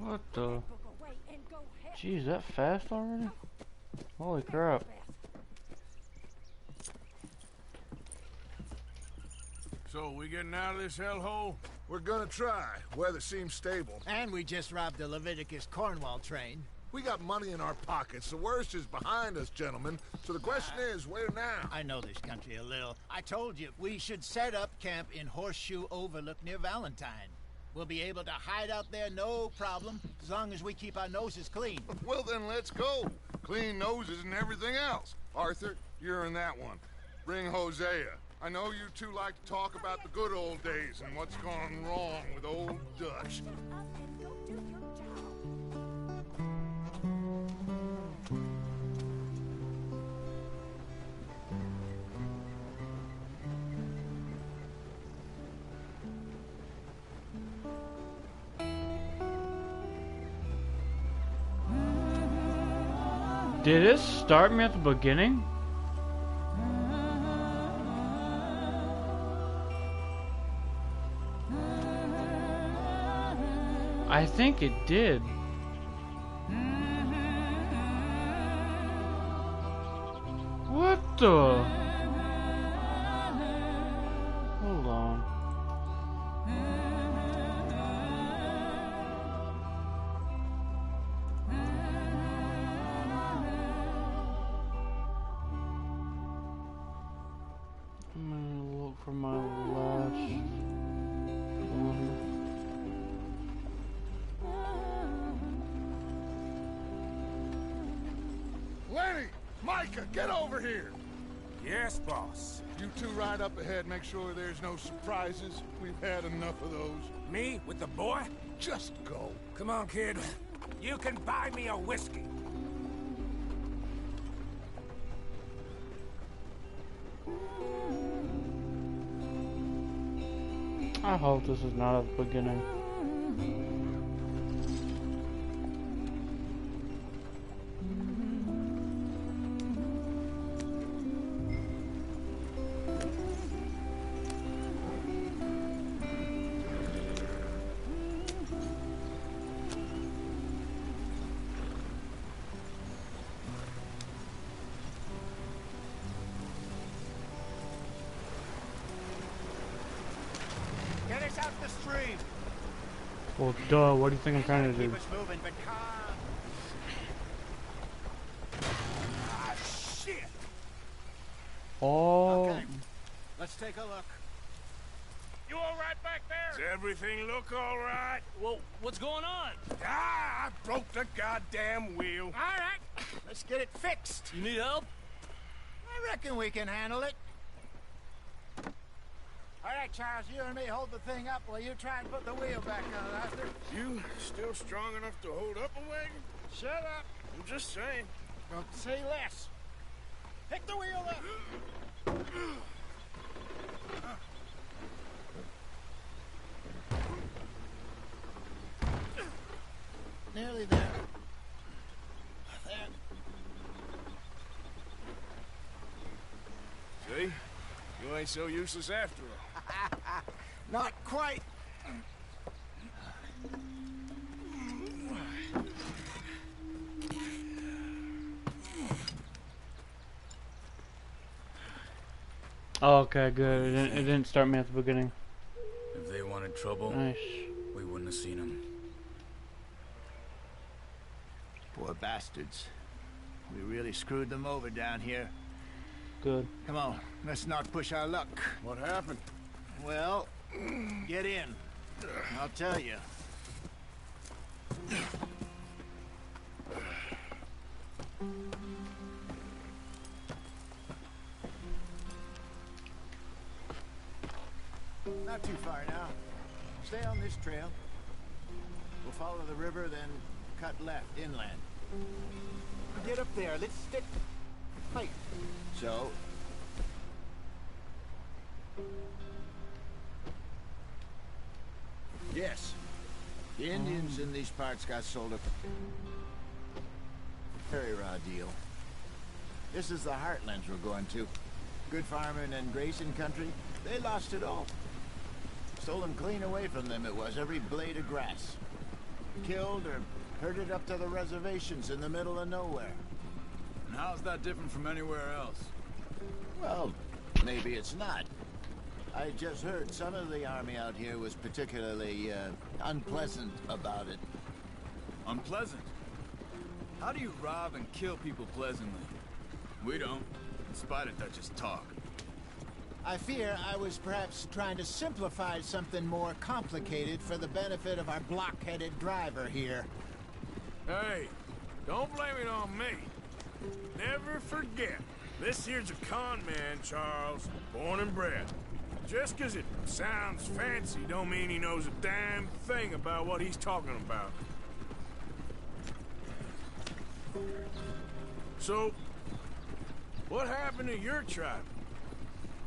What the? Jeez, that fast already? Holy crap. So, we getting out of this hellhole? We're gonna try. Weather seems stable. And we just robbed the Leviticus Cornwall train. We got money in our pockets. The worst is behind us, gentlemen. So the question is, where now? I know this country a little. I told you, we should set up camp in Horseshoe Overlook near Valentine. We'll be able to hide out there no problem, as long as we keep our noses clean. Well, then let's go. Clean noses and everything else. Arthur, you're in that one. Bring Hosea. I know you two like to talk about the good old days and what's gone wrong with old Dutch. Did it start me at the beginning? I think it did. What the? Hold on. I'm gonna look for my last one. Lenny! Micah, get over here! Yes, boss. You two ride up ahead, make sure there's no surprises. We've had enough of those. Me with the boy? Just go. Come on, kid. You can buy me a whiskey. I hope this is not at the beginning. Get us out the stream. Well, duh, what do you think I'm trying to do? Keep us moving, but calm. Ah, shit! Oh, Okay, let's take a look. You all right back there? Does everything look all right? Well, what's going on? Ah, I broke the goddamn wheel. All right, let's get it fixed. You need help? I reckon we can handle it. All right, Charles, you and me hold the thing up while you try and put the wheel back on, Arthur. You still strong enough to hold up a wagon? Shut up. I'm just saying. Don't say less. Pick the wheel up. Nearly there. There. See? You ain't so useless after all. Not quite. oh, okay, good. It didn't start me at the beginning. If they wanted trouble, Nice. we wouldn't have seen them. Poor bastards. We really screwed them over down here. Good. Come on, let's not push our luck. What happened? Well, get in. I'll tell you. Not too far now. Stay on this trail. We'll follow the river, then cut left inland. Get up there. Let's stick tight. So. Yes. The Indians in these parts got sold a very raw deal. This is the heartlands we're going to. Good farming and grazing country. They lost it all. Stolen clean away from them it was, every blade of grass. killed or herded up to the reservations in the middle of nowhere. And how's that different from anywhere else? Well, maybe it's not. I just heard some of the army out here was particularly, unpleasant about it. Unpleasant? How do you rob and kill people pleasantly? We don't, in spite of Dutch's talk. I fear I was perhaps trying to simplify something more complicated for the benefit of our block-headed driver here. Hey, don't blame it on me. Never forget, this here's a con man, Charles, born and bred. Just 'cause it sounds fancy don't mean he knows a damn thing about what he's talking about. So, what happened to your tribe?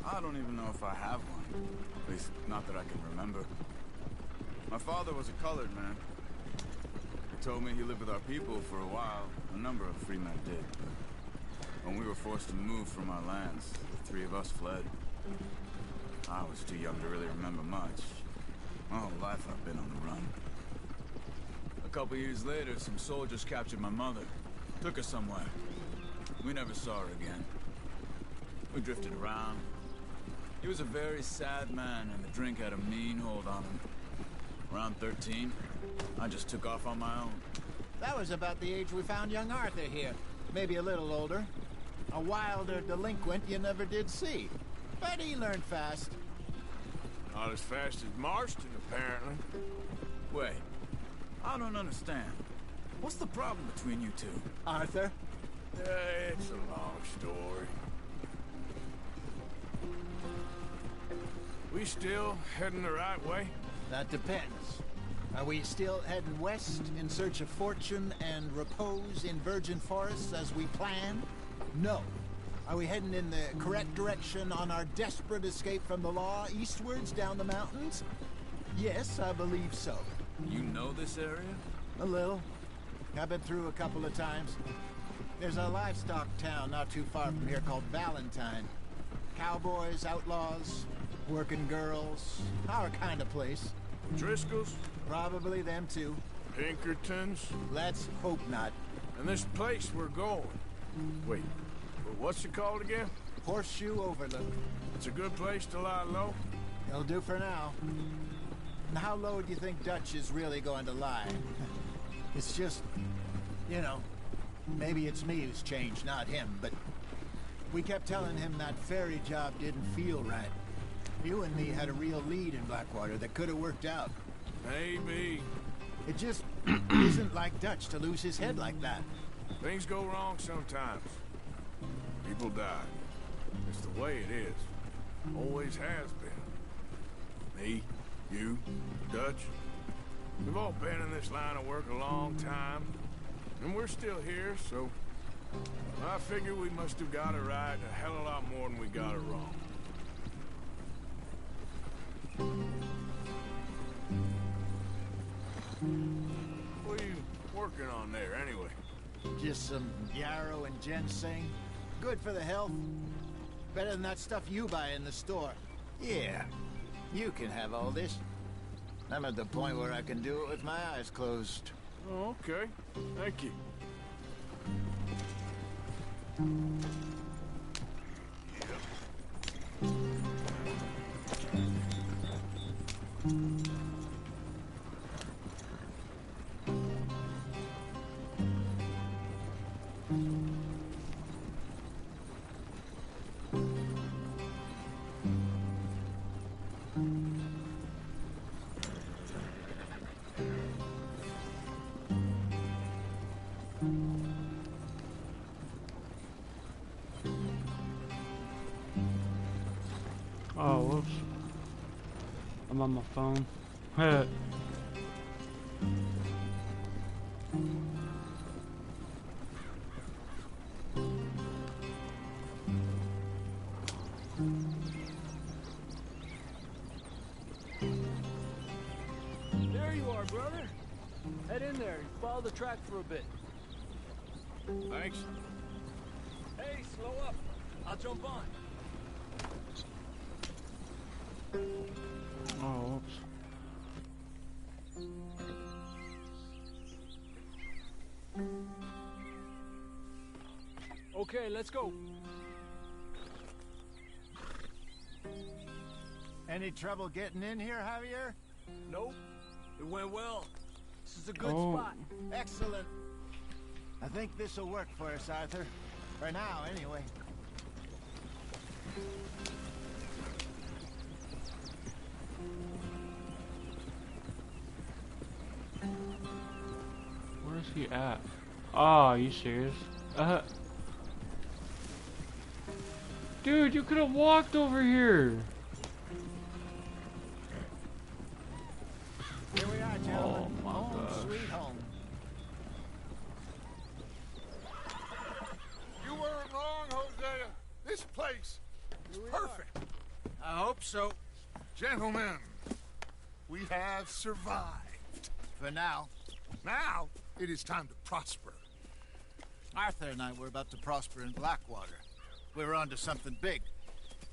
I don't even know if I have one. At least, not that I can remember. My father was a colored man. He told me he lived with our people for a while. A number of free men did. But when we were forced to move from our lands, the three of us fled. I was too young to really remember much. My whole life I've been on the run. A couple years later, some soldiers captured my mother. Took her somewhere. We never saw her again. We drifted around. He was a very sad man, and the drink had a mean hold on him. Around 13, I just took off on my own. That was about the age we found young Arthur here. Maybe a little older. A wilder delinquent you never did see. But he learned fast. Not as fast as Marston, apparently. Wait, I don't understand. What's the problem between you two? Arthur? It's a long story. We still heading the right way? That depends. Are we still heading west in search of fortune and repose in virgin forests as we planned? No. Are we heading in the correct direction on our desperate escape from the law eastwards down the mountains? Yes, I believe so. You know this area? A little. I've been through a couple of times. There's a livestock town not too far from here called Valentine. Cowboys, outlaws, working girls, our kind of place. Driscoll's? Probably them too. Pinkertons? Let's hope not. And this place we're going. Wait, what's it called again? Horseshoe Overlook. It's a good place to lie low? It'll do for now. And how low do you think Dutch is really going to lie? It's just, you know, maybe it's me who's changed, not him, but we kept telling him that ferry job didn't feel right. You and me had a real lead in Blackwater that could have worked out. Maybe. It just isn't like Dutch to lose his head like that. Things go wrong sometimes. People die. It's the way it is. Always has been. Me, you, Dutch. We've all been in this line of work a long time. And we're still here, so I figure we must have got it right a hell of a lot more than we got it wrong. What are you working on there, anyway? Just some yarrow and ginseng. Good for the health. Better than that stuff you buy in the store. Yeah, you can have all this. I'm at the point where I can do it with my eyes closed. Oh, okay. Thank you. Oh, whoops. I'm on my phone. Hey. There you are, brother. Head in there and follow the track for a bit. Thanks. Hey, slow up. I'll jump on. Oh, whoops. Okay, let's go. Any trouble getting in here, Javier? Nope. It went well. This is a good Oh. spot. Excellent. I think this'll work for us, Arthur. For now, anyway. Where's he at? Oh, are you serious? Dude, you could have walked over here. Here we are, gentlemen. Oh, my home, gosh. sweet home. You weren't wrong, Hosea. This place is perfect. I hope so. Gentlemen, we have survived. For now. Now, it is time to prosper. Arthur and I were about to prosper in Blackwater. We were onto something big.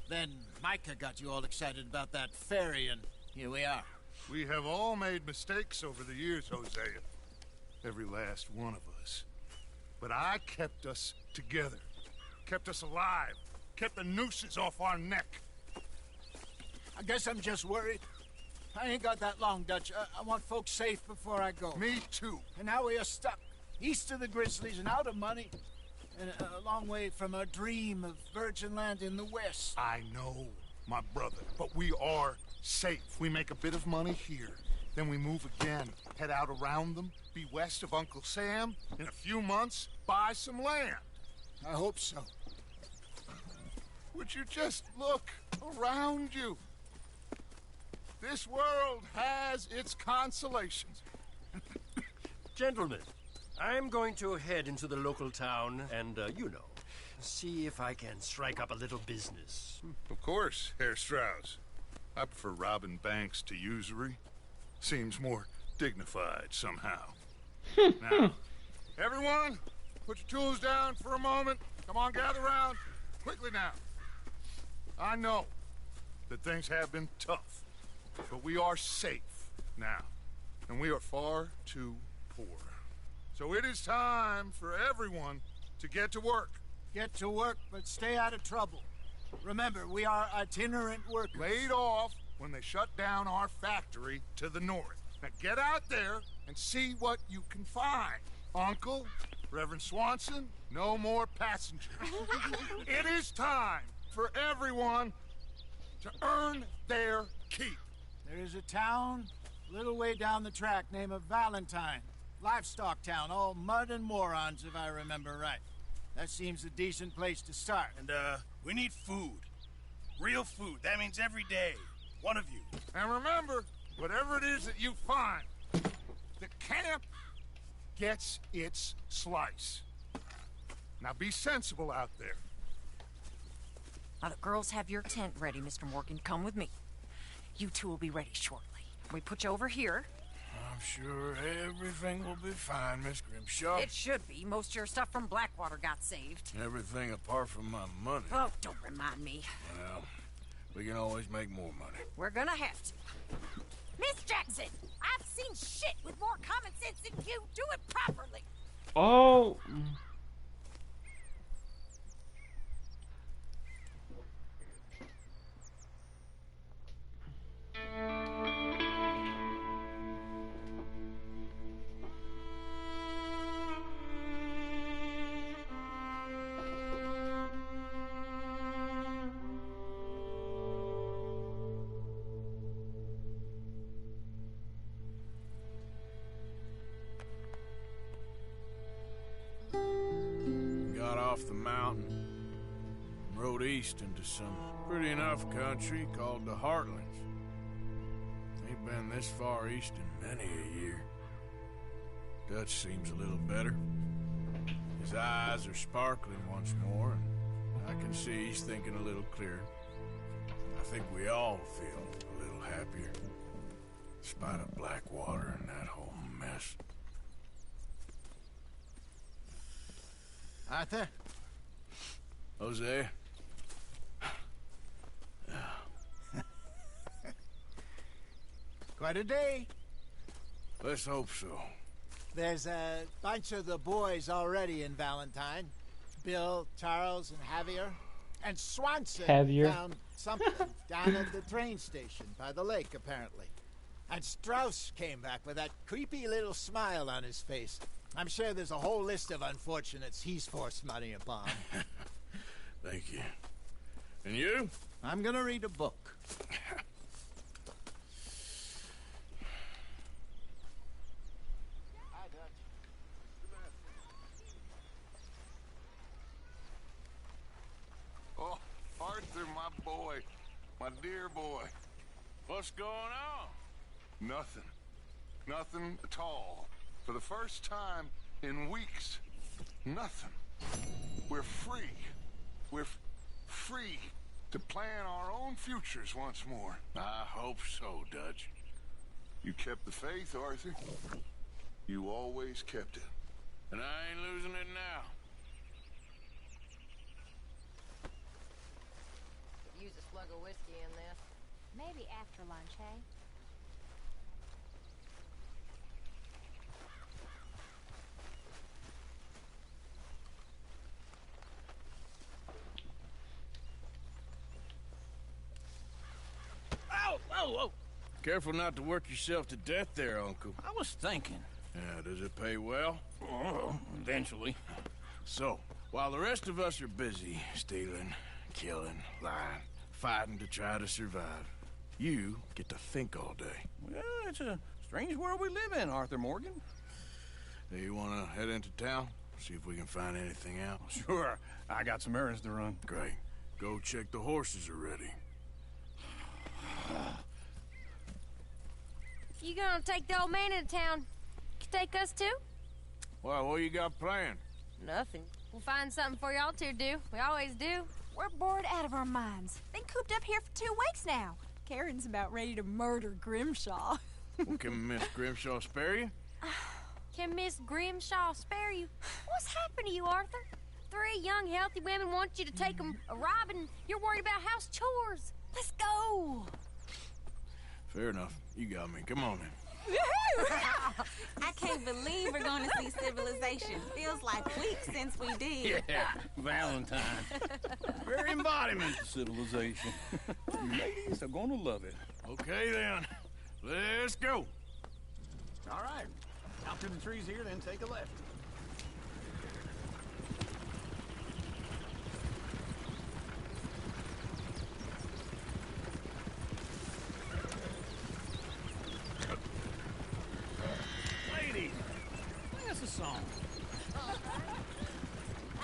Then Micah got you all excited about that ferry, and here we are. We have all made mistakes over the years, Hosea. Every last one of us. But I kept us together. Kept us alive. Kept the nooses off our neck. I guess I'm just worried. I ain't got that long, Dutch. I want folks safe before I go. Me too. And now we are stuck east of the Grizzlies and out of money, and a long way from our dream of virgin land in the west. I know, my brother, but we are safe. We make a bit of money here, then we move again, head out around them, be west of Uncle Sam, in a few months, buy some land. I hope so. Would you just look around you? This world has its consolations. Gentlemen, I'm going to head into the local town and, see if I can strike up a little business. Of course, Herr Strauss. I prefer robbing banks to usury. Seems more dignified somehow. Now, everyone, put your tools down for a moment. Come on, gather round. Quickly now. I know that things have been tough, but we are safe now, and we are far too poor. So it is time for everyone to get to work. Get to work, but stay out of trouble. Remember, we are itinerant workers. Laid off when they shut down our factory to the north. Now get out there and see what you can find. Uncle, Reverend Swanson, no more passengers. It is time for everyone to earn their keep. There is a town a little way down the track named Valentine. Livestock town, all mud and morons, if I remember right. That seems a decent place to start. And, we need food. Real food. That means every day. One of you. And remember, whatever it is that you find, the camp gets its slice. Now be sensible out there. Now the girls have your tent ready, Mr. Morgan. Come with me. You two will be ready shortly. We put you over here. I'm sure everything will be fine, Miss Grimshaw. It should be. Most of your stuff from Blackwater got saved. Everything apart from my money. Oh, don't remind me. Well, we can always make more money. We're gonna have to. Miss Jackson, I've seen shit with more common sense than you. Do it properly. Oh. Got off the mountain, rode east into some pretty enough country called the Heartlands. Ain't been this far east in many a year. Dutch seems a little better. His eyes are sparkling once more, and I can see he's thinking a little clearer. I think we all feel a little happier, in spite of Blackwater and that whole mess. Arthur? Hosea? Quite a day. Let's hope so. There's a bunch of the boys already in Valentine. Bill, Charles, and Javier. And Swanson Javier. found something down at the train station by the lake, apparently. And Strauss came back with that creepy little smile on his face. I'm sure there's a whole list of unfortunates he's forced money upon. Thank you. And you? I'm gonna read a book. Oh, Arthur, my boy. My dear boy. What's going on? Nothing. Nothing at all. For the first time in weeks. Nothing. We're free. We're free to plan our own futures once more. I hope so, Dutch. You kept the faith, Arthur. You always kept it. And I ain't losing it now. Use a slug of whiskey in this. Maybe after lunch, hey? Ow! Whoa, whoa! Careful not to work yourself to death there, Uncle. I was thinking. Yeah, does it pay well? Oh, eventually. So, while the rest of us are busy stealing, killing, lying, fighting to try to survive, you get to think all day. Well, it's a strange world we live in, Arthur Morgan. Do you want to head into town? See if we can find anything out? Sure. I got some errands to run. Great. Go check the horses are ready. You gonna take the old man into town? You take us too? Well, what you got planned? Nothing. We'll find something for y'all to do. We always do. We're bored out of our minds. Been cooped up here for 2 weeks now. Karen's about ready to murder Grimshaw. Well, can Miss Grimshaw spare you? Can Miss Grimshaw spare you? What's happened to you, Arthur? 3 young, healthy women want you to take them a robbing. You're worried about house chores. Let's go. Fair enough. You got me. Come on then. I can't believe we're going to see civilization. Feels like weeks since we did. Yeah, Valentine. Very embodiment of civilization. You ladies are gonna love it. Okay then. Let's go. All right. Out to the trees here, then take a left. Ladies, sing us a song. I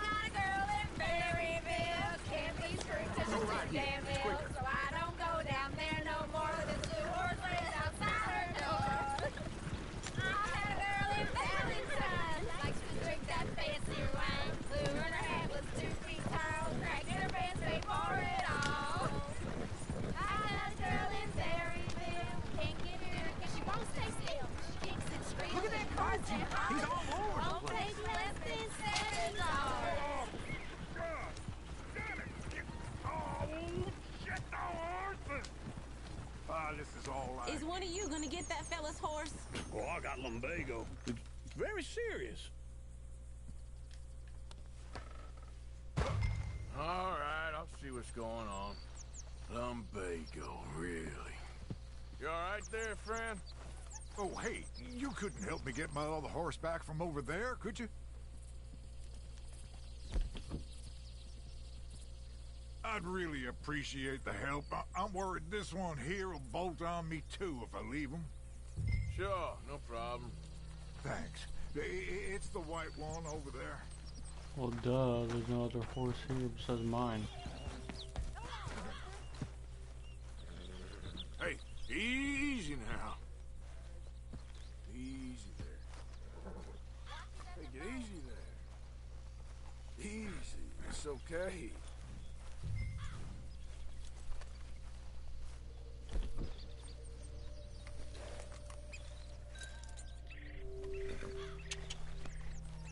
got a girl in Berryville. Can't be screwed to the damn mill. So I don't go down there no more with a 2-horse race outside her door. I had a girl in Valentine. Likes to drink that fancy wine. Blue and her head was 2 feet tall. Cracking her pants, paid for it all. I got a girl in Berryville. Can't get her because she won't stay still. She kicks and screams. Look at that car, he's all over. Won't take less than $7. This is all right. Is one of you gonna get that fella's horse? Oh, I got lumbago. It's very serious. All right, I'll see what's going on. Lumbago, really? You all right there, friend? Oh, hey, you couldn't help me get my other horse back from over there, could you? I'd really appreciate the help. I'm worried this one here will bolt on me too if I leave him. Sure, no problem. Thanks. It's the white one over there. Well, duh, there's no other horse here besides mine. Hey, easy now. Easy there. Take it easy there. Easy, it's okay.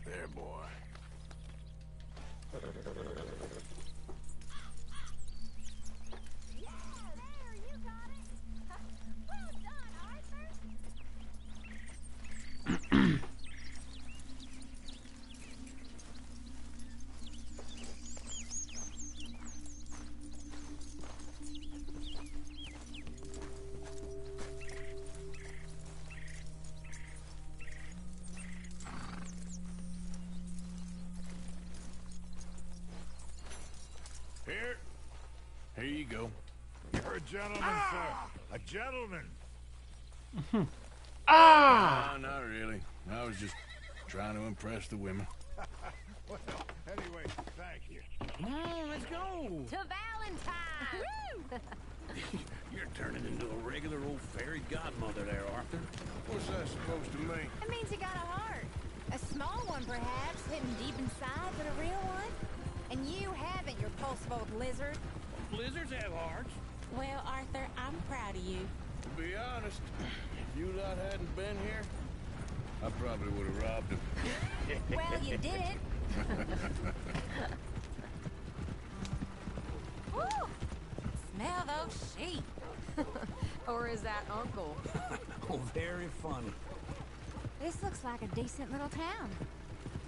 There, boy. You're a gentleman, sir. A gentleman. No, not really. I was just trying to impress the women. Well, anyway, thank you. Come on, let's go. To Valentine! You're turning into a regular old fairy godmother there, Arthur. What's that supposed to mean? It means you got a heart. A small one, perhaps, hidden deep inside, but a real one. And you haven't, your pulse-bolt lizard. Blizzards have hearts. Well, Arthur, I'm proud of you. To be honest, if you lot hadn't been here, I probably would have robbed him. Well, you did it. Woo! Smell those sheep. Or is that Uncle? Oh, very funny. This looks like a decent little town.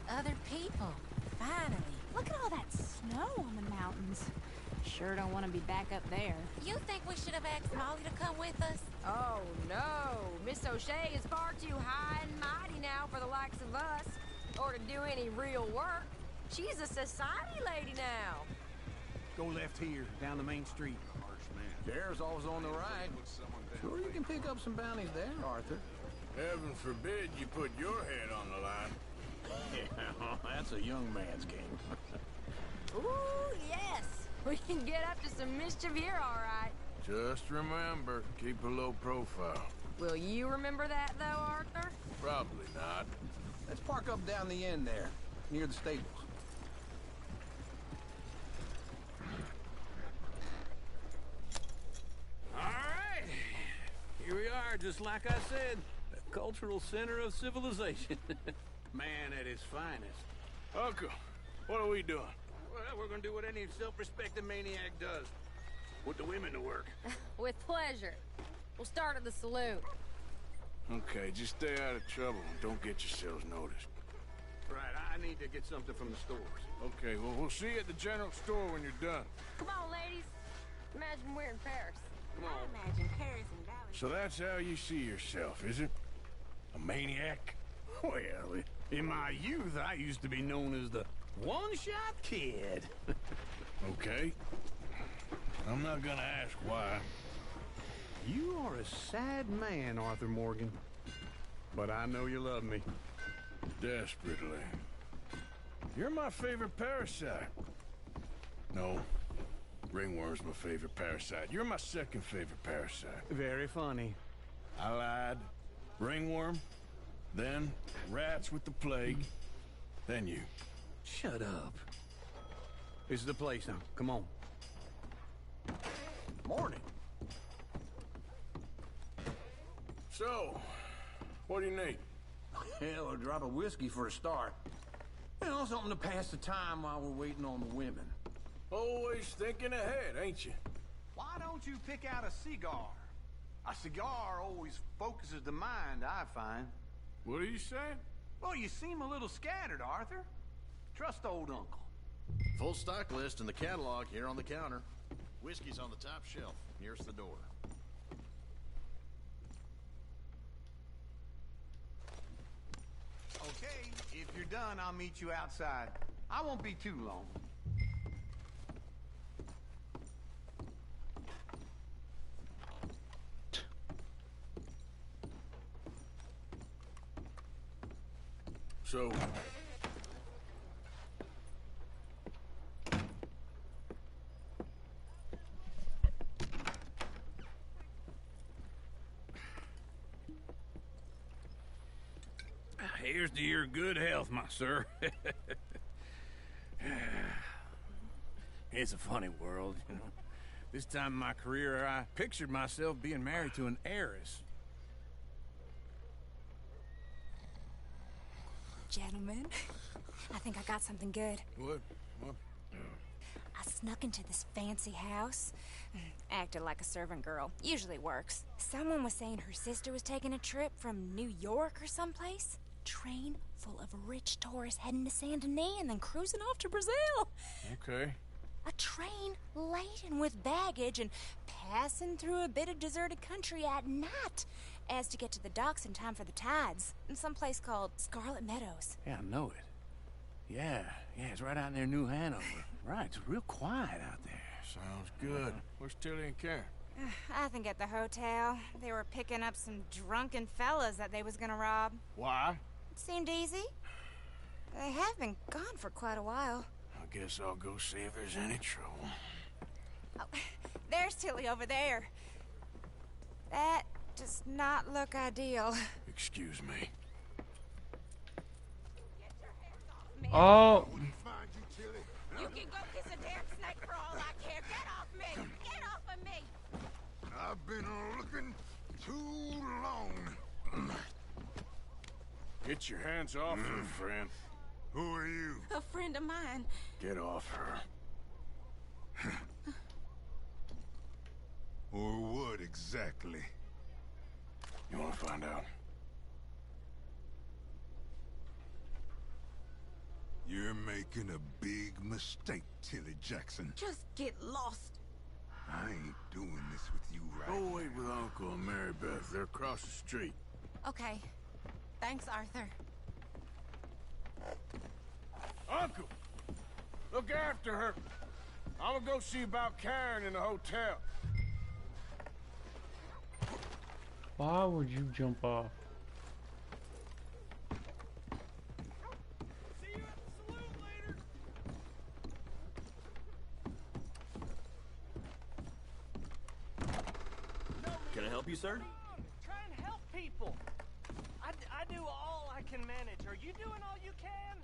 Other people. Finally. Look at all that snow on the mountains. Sure don't want to be back up there. You think we should have asked Molly to come with us? Oh, no. Miss O'Shea is far too high and mighty now for the likes of us, or to do any real work. She's a society lady now. Go left here, down the main street. There's always on the right. Sure, you can pick up some bounties there, Arthur. Heaven forbid you put your head on the line. Yeah, that's a young man's game. Ooh, yes. We can get up to some mischief here, all right. Just remember, keep a low profile. Will you remember that, though, Arthur? Probably not. Let's park up down the end there, near the stables. All right. Here we are, just like I said. The cultural center of civilization. Man at his finest. Uncle, what are we doing? Well, we're gonna do what any self-respecting maniac does. Put the women to work. With pleasure. We'll start at the saloon. Okay, just stay out of trouble and don't get yourselves noticed. Right, I need to get something from the stores. Okay, well, we'll see you at the general store when you're done. Come on, ladies. Imagine we're in Paris. Come on. I imagine Paris and Valley. So that's how you see yourself, is it? A maniac? Well, in my youth, I used to be known as the one-shot kid. Okay. I'm not gonna ask why. You are a sad man, Arthur Morgan. But I know you love me. Desperately. You're my favorite parasite. No. Ringworm's my favorite parasite. You're my second favorite parasite. Very funny. I lied. Ringworm. Then rats with the plague. Then you. Shut up. This is the place now. Come on. Morning. So, what do you need? Hell, a drop of whiskey for a start. You know, something to pass the time while we're waiting on the women. Always thinking ahead, ain't you? Why don't you pick out a cigar? A cigar always focuses the mind, I find. What are you saying? Well, you seem a little scattered, Arthur. Trust old Uncle. Full stock list in the catalog here on the counter. Whiskey's on the top shelf, nearest the door. Okay, if you're done, I'll meet you outside. I won't be too long. So... Here's to your good health, my sir. It's a funny world, you know. This time in my career, I pictured myself being married to an heiress. Gentlemen, I think I got something good. What? I snuck into this fancy house. Acted like a servant girl. Usually works. Someone was saying her sister was taking a trip from New York or someplace. Train full of rich tourists heading to Saint Denis and then cruising off to Brazil. Okay. A train laden with baggage and passing through a bit of deserted country at night as to get to the docks in time for the tides in some place called Scarlet Meadows. Yeah, I know it. Yeah, it's right out near New Hanover. Right, it's real quiet out there. Sounds good. Where's Tilly and Karen? I think at the hotel, they were picking up some drunken fellas that they was gonna rob. Why? It seemed easy. They have been gone for quite a while. I guess I'll go see if there's any trouble. Oh, there's Tilly over there. That does not look ideal. Excuse me. Oh. You can go kiss a damn snake for all I care. Get off me! Get off of me! I've been looking too long. Get your hands off her, friend. Who are you? A friend of mine. Get off her. Or what exactly? You want to find out? You're making a big mistake, Tilly Jackson. Just get lost. I ain't doing this with you right Go now. wait with Uncle and Mary Beth. They're across the street. Okay. Thanks, Arthur. Uncle! Look after her. I'm gonna go see about Karen in the hotel. Why would you jump off? See you at the saloon later. Can I help you, sir? Try and help people. I do all I can manage. Are you doing all you can?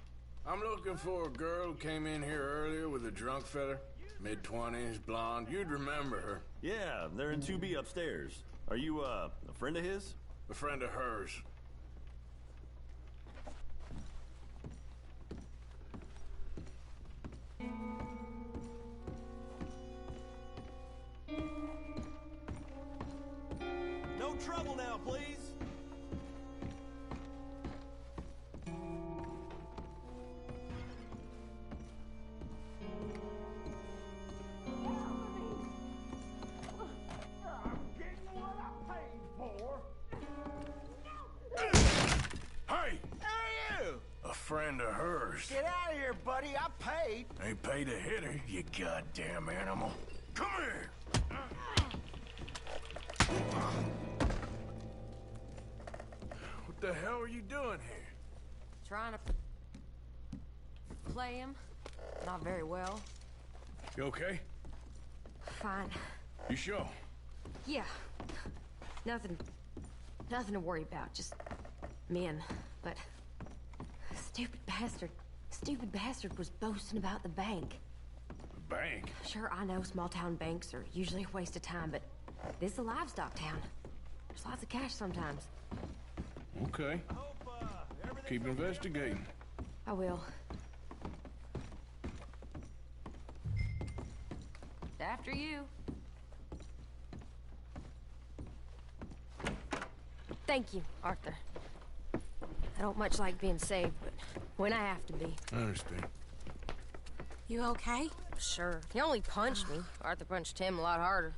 I'm looking for a girl who came in here earlier with a drunk fella. Mid-20s, blonde. You'd remember her. Yeah, they're in 2B upstairs. Are you, a friend of his? A friend of hers. No trouble now, please. Hey! A friend of hers. Get out of here, buddy. I paid. Ain't paid to hit her, you goddamn animal. Come here! What the hell are you doing here? Trying to play him. Not very well. You okay? Fine. You sure? Yeah. Nothing to worry about. Just men. But stupid bastard was boasting about the bank. The bank? Sure, I know small town banks are usually a waste of time, but this is a livestock town. There's lots of cash sometimes. Okay. Keep investigating. I will. After you. Thank you, Arthur. I don't much like being saved, but when I have to be. I understand. You okay? Sure. He only punched me. Arthur punched him a lot harder.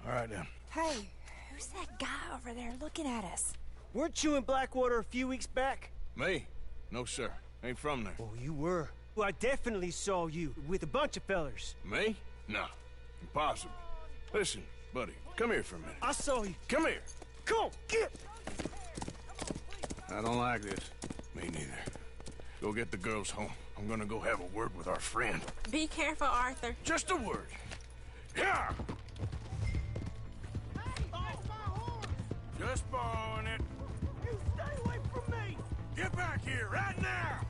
All right, then. Hey, who's that guy over there looking at us? Weren't you in Blackwater a few weeks back? Me? No, sir. Ain't from there. Oh, you were. Well, I definitely saw you with a bunch of fellers. Me? No. Impossible. Listen, buddy, come here for a minute. I saw you. Come here. Come on, get! I don't like this. Me neither. Go get the girls home. I'm gonna go have a word with our friend. Be careful, Arthur. Just a word. Yeah! Just borrowing it. You stay away from me! Get back here right now!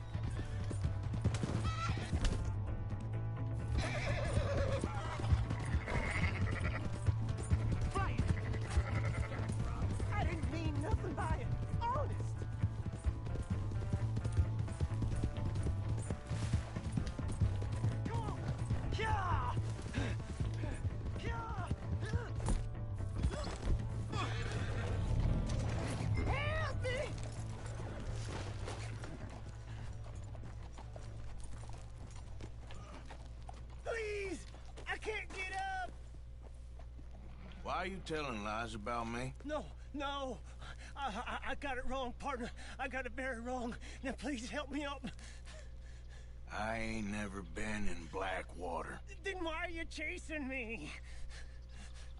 Fight! I didn't mean nothing by it. Honest. Come on. Yeah! Help me! Please! I can't get up! Why are you telling lies about me? No. I got it wrong, partner. I got it very wrong. Now please help me up. I ain't never been in Blackwater. Then why are you chasing me?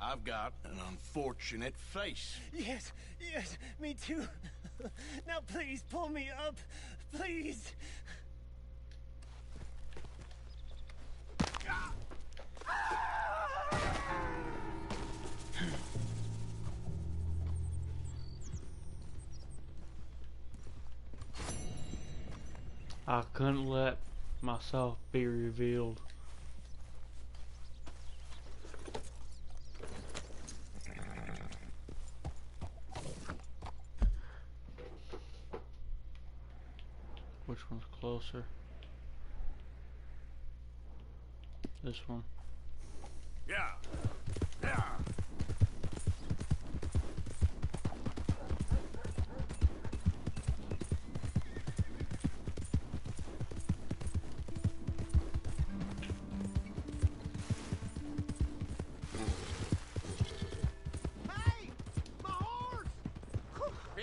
I've got an unfortunate face. Yes, yes, me too. Now please pull me up, please. I couldn't let myself be revealed. Which one's closer? This one. Yeah. Yeah.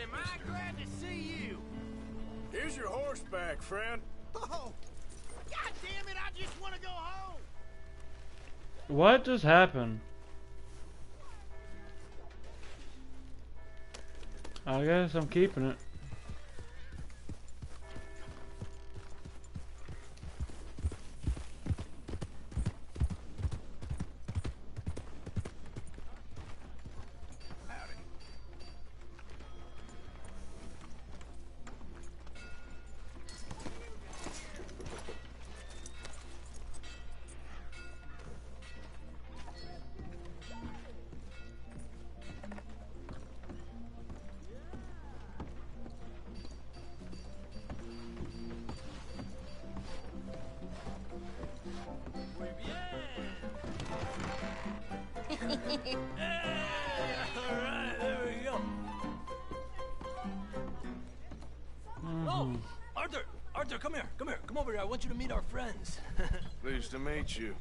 Am I glad to see you? Here's your horse back, friend. Oh, God damn it! I just want to go home. What just happened? I guess I'm keeping it. Alright, there we go. Oh, Arthur! Arthur, come here, come here. Come over here. I want you to meet our friends. Pleased to meet you.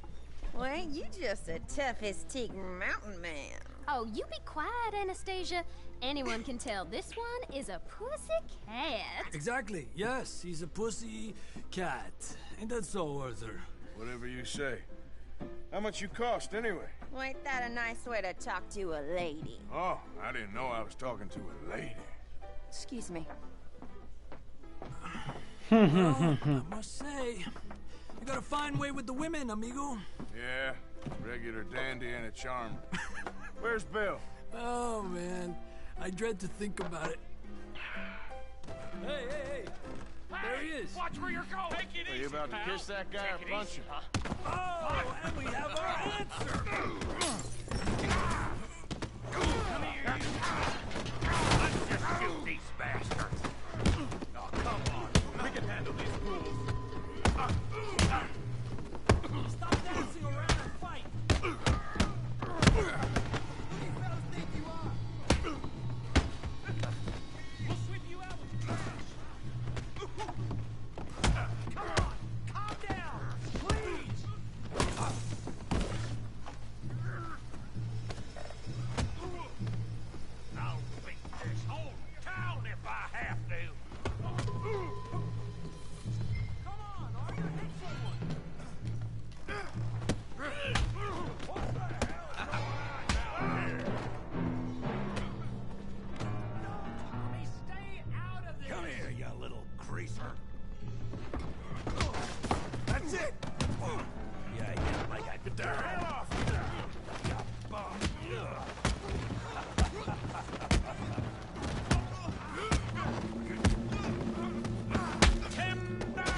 Well, ain't you just the toughest teak mountain man? Oh, you be quiet, Anastasia. Anyone can tell this one is a pussy cat. Exactly. Yes, he's a pussy cat. Ain't that so, Arthur? Whatever you say. How much you cost, anyway? Well, ain't that a nice way to talk to a lady? Oh, I didn't know I was talking to a lady. Excuse me. Well, I must say, you got a fine way with the women, amigo. Yeah, regular dandy and a charmer. Where's Bill? Oh, man. I dread to think about it. Hey, hey, hey! There he is! Watch where you're going! Take it easy, Are you about to kiss that guy or punch him? Oh, and we have our answer! Come here, you! Let's just shoot these bastards! Oh, come on! We can handle these fools! Stop dancing around and fight! Who do you fellas think you are? We'll sweep you out with trash! Come on! Calm down! Please! I'll beat this whole town if I have to! Come on, Arthur, hit someone! What the hell is going on here? Tommy, stay out of this! Come here, you little greaser. That's it! Yeah, like I could turn it off! You bum! Timber!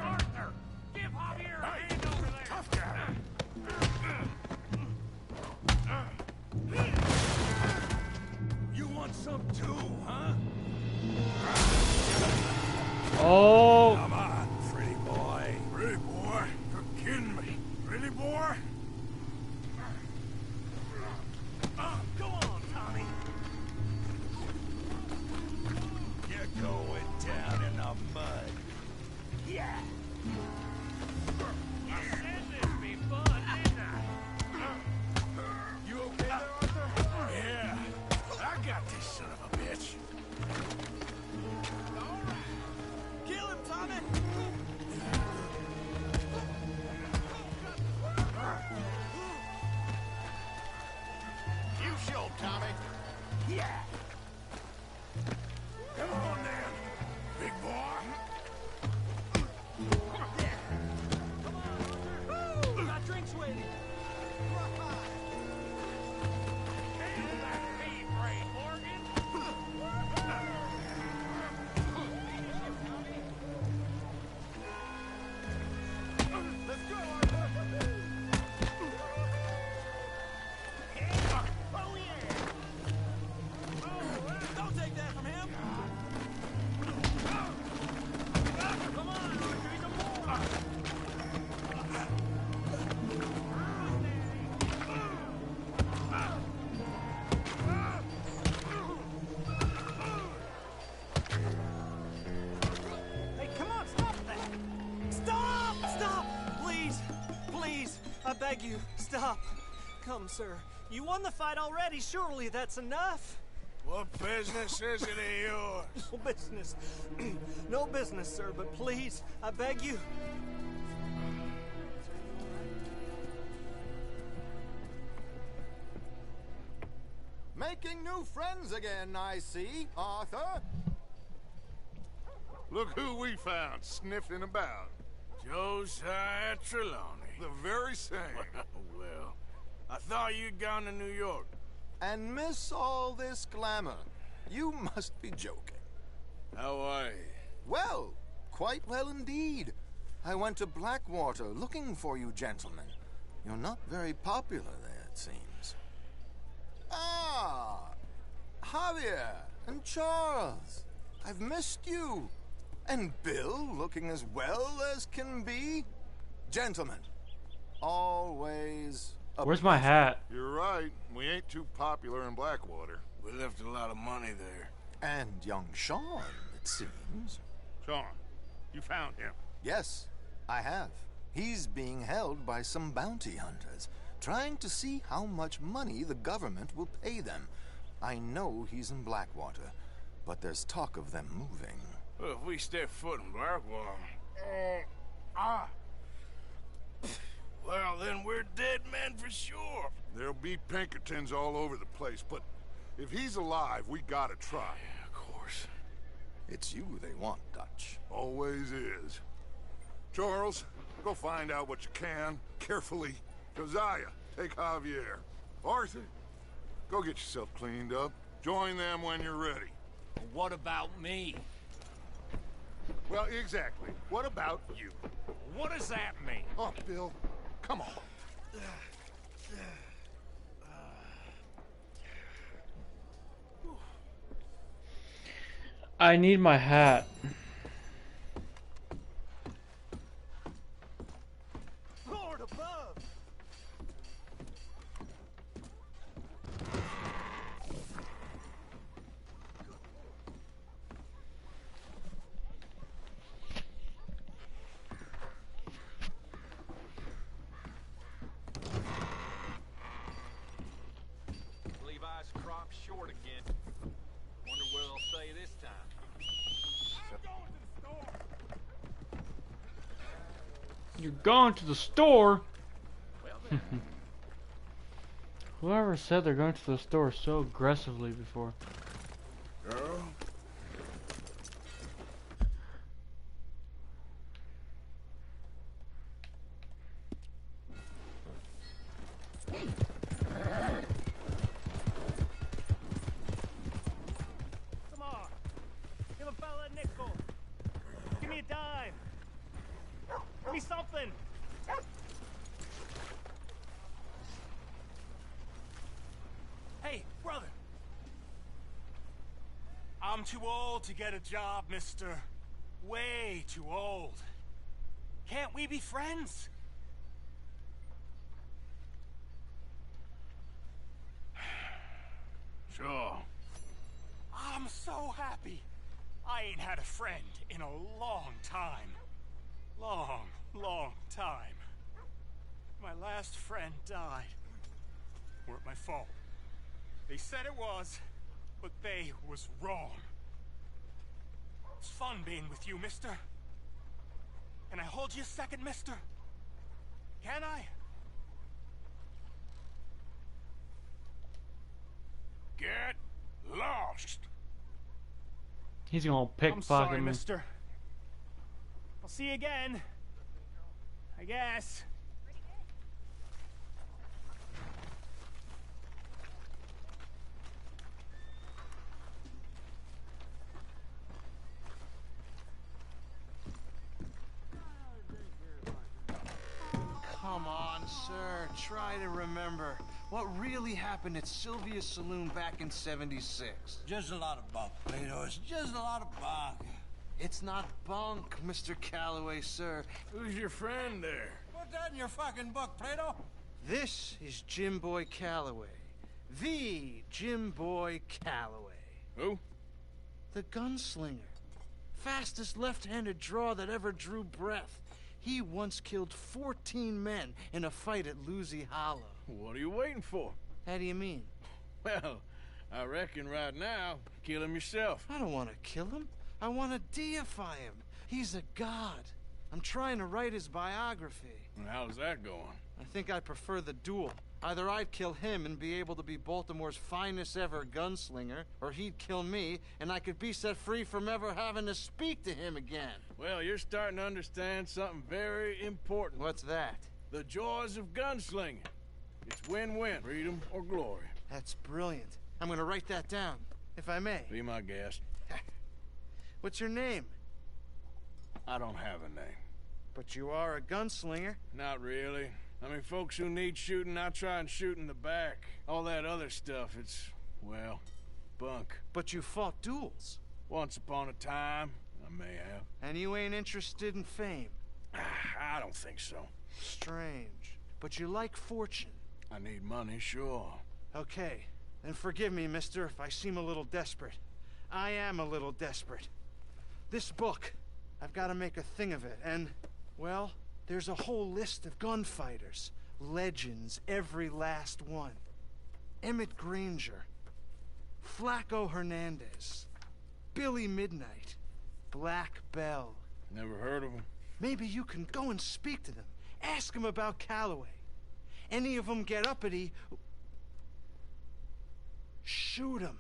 Arthur, give Javier a hand over there! Tough guy! You want some too, huh? Oh! Come on, pretty boy. Pretty boy? beg you, stop. Come, sir. You won the fight already. Surely that's enough. What business is it of yours? No business. No business, sir, but please, I beg you. Making new friends again, I see, Arthur. Look who we found sniffing about. Josiah Trelawney. The very same. Well, I thought you'd gone to New York. And miss all this glamour. You must be joking. How are you? Well, quite well indeed. I went to Blackwater looking for you gentlemen. You're not very popular there, it seems. Ah, Javier and Charles. I've missed you. And Bill looking as well as can be. Gentlemen, always a Where's my hat? You're right. We ain't too popular in Blackwater. We left a lot of money there. And young Sean, it seems. Sean, you found him? Yes, I have. He's being held by some bounty hunters, trying to see how much money the government will pay them. I know he's in Blackwater, but there's talk of them moving. Well, if we step foot in Blackwater... Well, then we're dead men for sure. There'll be Pinkertons all over the place, but if he's alive, we gotta try. Yeah, of course. It's you they want, Dutch. Always is. Charles, go find out what you can, carefully. Josiah, take Javier. Arthur, go get yourself cleaned up. Join them when you're ready. What about me? Well, exactly. What about you? What does that mean? Oh, Bill, come on. I need my hat. Lord above! Levi's crop short again. Wonder what they'll say this time. You're going to the store? Whoever said they're going to the store so aggressively before? Girl? Come on. Give a fella a nickel. Give me a dime. Give me something. Hey, brother. I'm too old to get a job, mister. Way too old. Can't we be friends? Sure. I'm so happy. I ain't had a friend in a long time. Long time. My last friend died. Weren't my fault. They said it was, but they was wrong. It's fun being with you, mister. Can I hold you a second, mister? Can I? Get lost. He's gonna I'm pickpocket sorry, me. mister. I'll see you again. I guess. Come on, sir. Try to remember what really happened at Sylvia's Saloon back in '76. Just a lot of bunk, Plato. It's just a lot of bunk. It's not bunk, Mr. Calloway, sir. Who's your friend there? Put that in your fucking book, Plato. This is Jim Boy Calloway. The Jim Boy Calloway. Who? The gunslinger. Fastest left-handed draw that ever drew breath. He once killed 14 men in a fight at Lucy Hollow. What are you waiting for? How do you mean? Well, I reckon right now, kill him yourself. I don't want to kill him. I want to deify him. He's a god. I'm trying to write his biography. And how's that going? I think I prefer the duel. Either I'd kill him and be able to be Baltimore's finest ever gunslinger, or he'd kill me and I could be set free from ever having to speak to him again. Well, you're starting to understand something very important. What's that? The joys of gunslinging. It's win-win, freedom or glory. That's brilliant. I'm gonna write that down, if I may. Be my guest. What's your name? I don't have a name. But you are a gunslinger. Not really. I mean, folks who need shooting, I try and shoot in the back. All that other stuff, it's, well, bunk. But you fought duels. Once upon a time, I may have. And you ain't interested in fame? I don't think so. Strange. But you like fortune. I need money, sure. Okay. Then forgive me, mister, if I seem a little desperate. I am a little desperate. This book, I've got to make a thing of it, and, well, there's a whole list of gunfighters. Legends, every last one. Emmett Granger. Flaco Hernandez. Billy Midnight. Black Bell. Never heard of them. Maybe you can go and speak to them. Ask them about Calloway. Any of them get uppity, shoot them.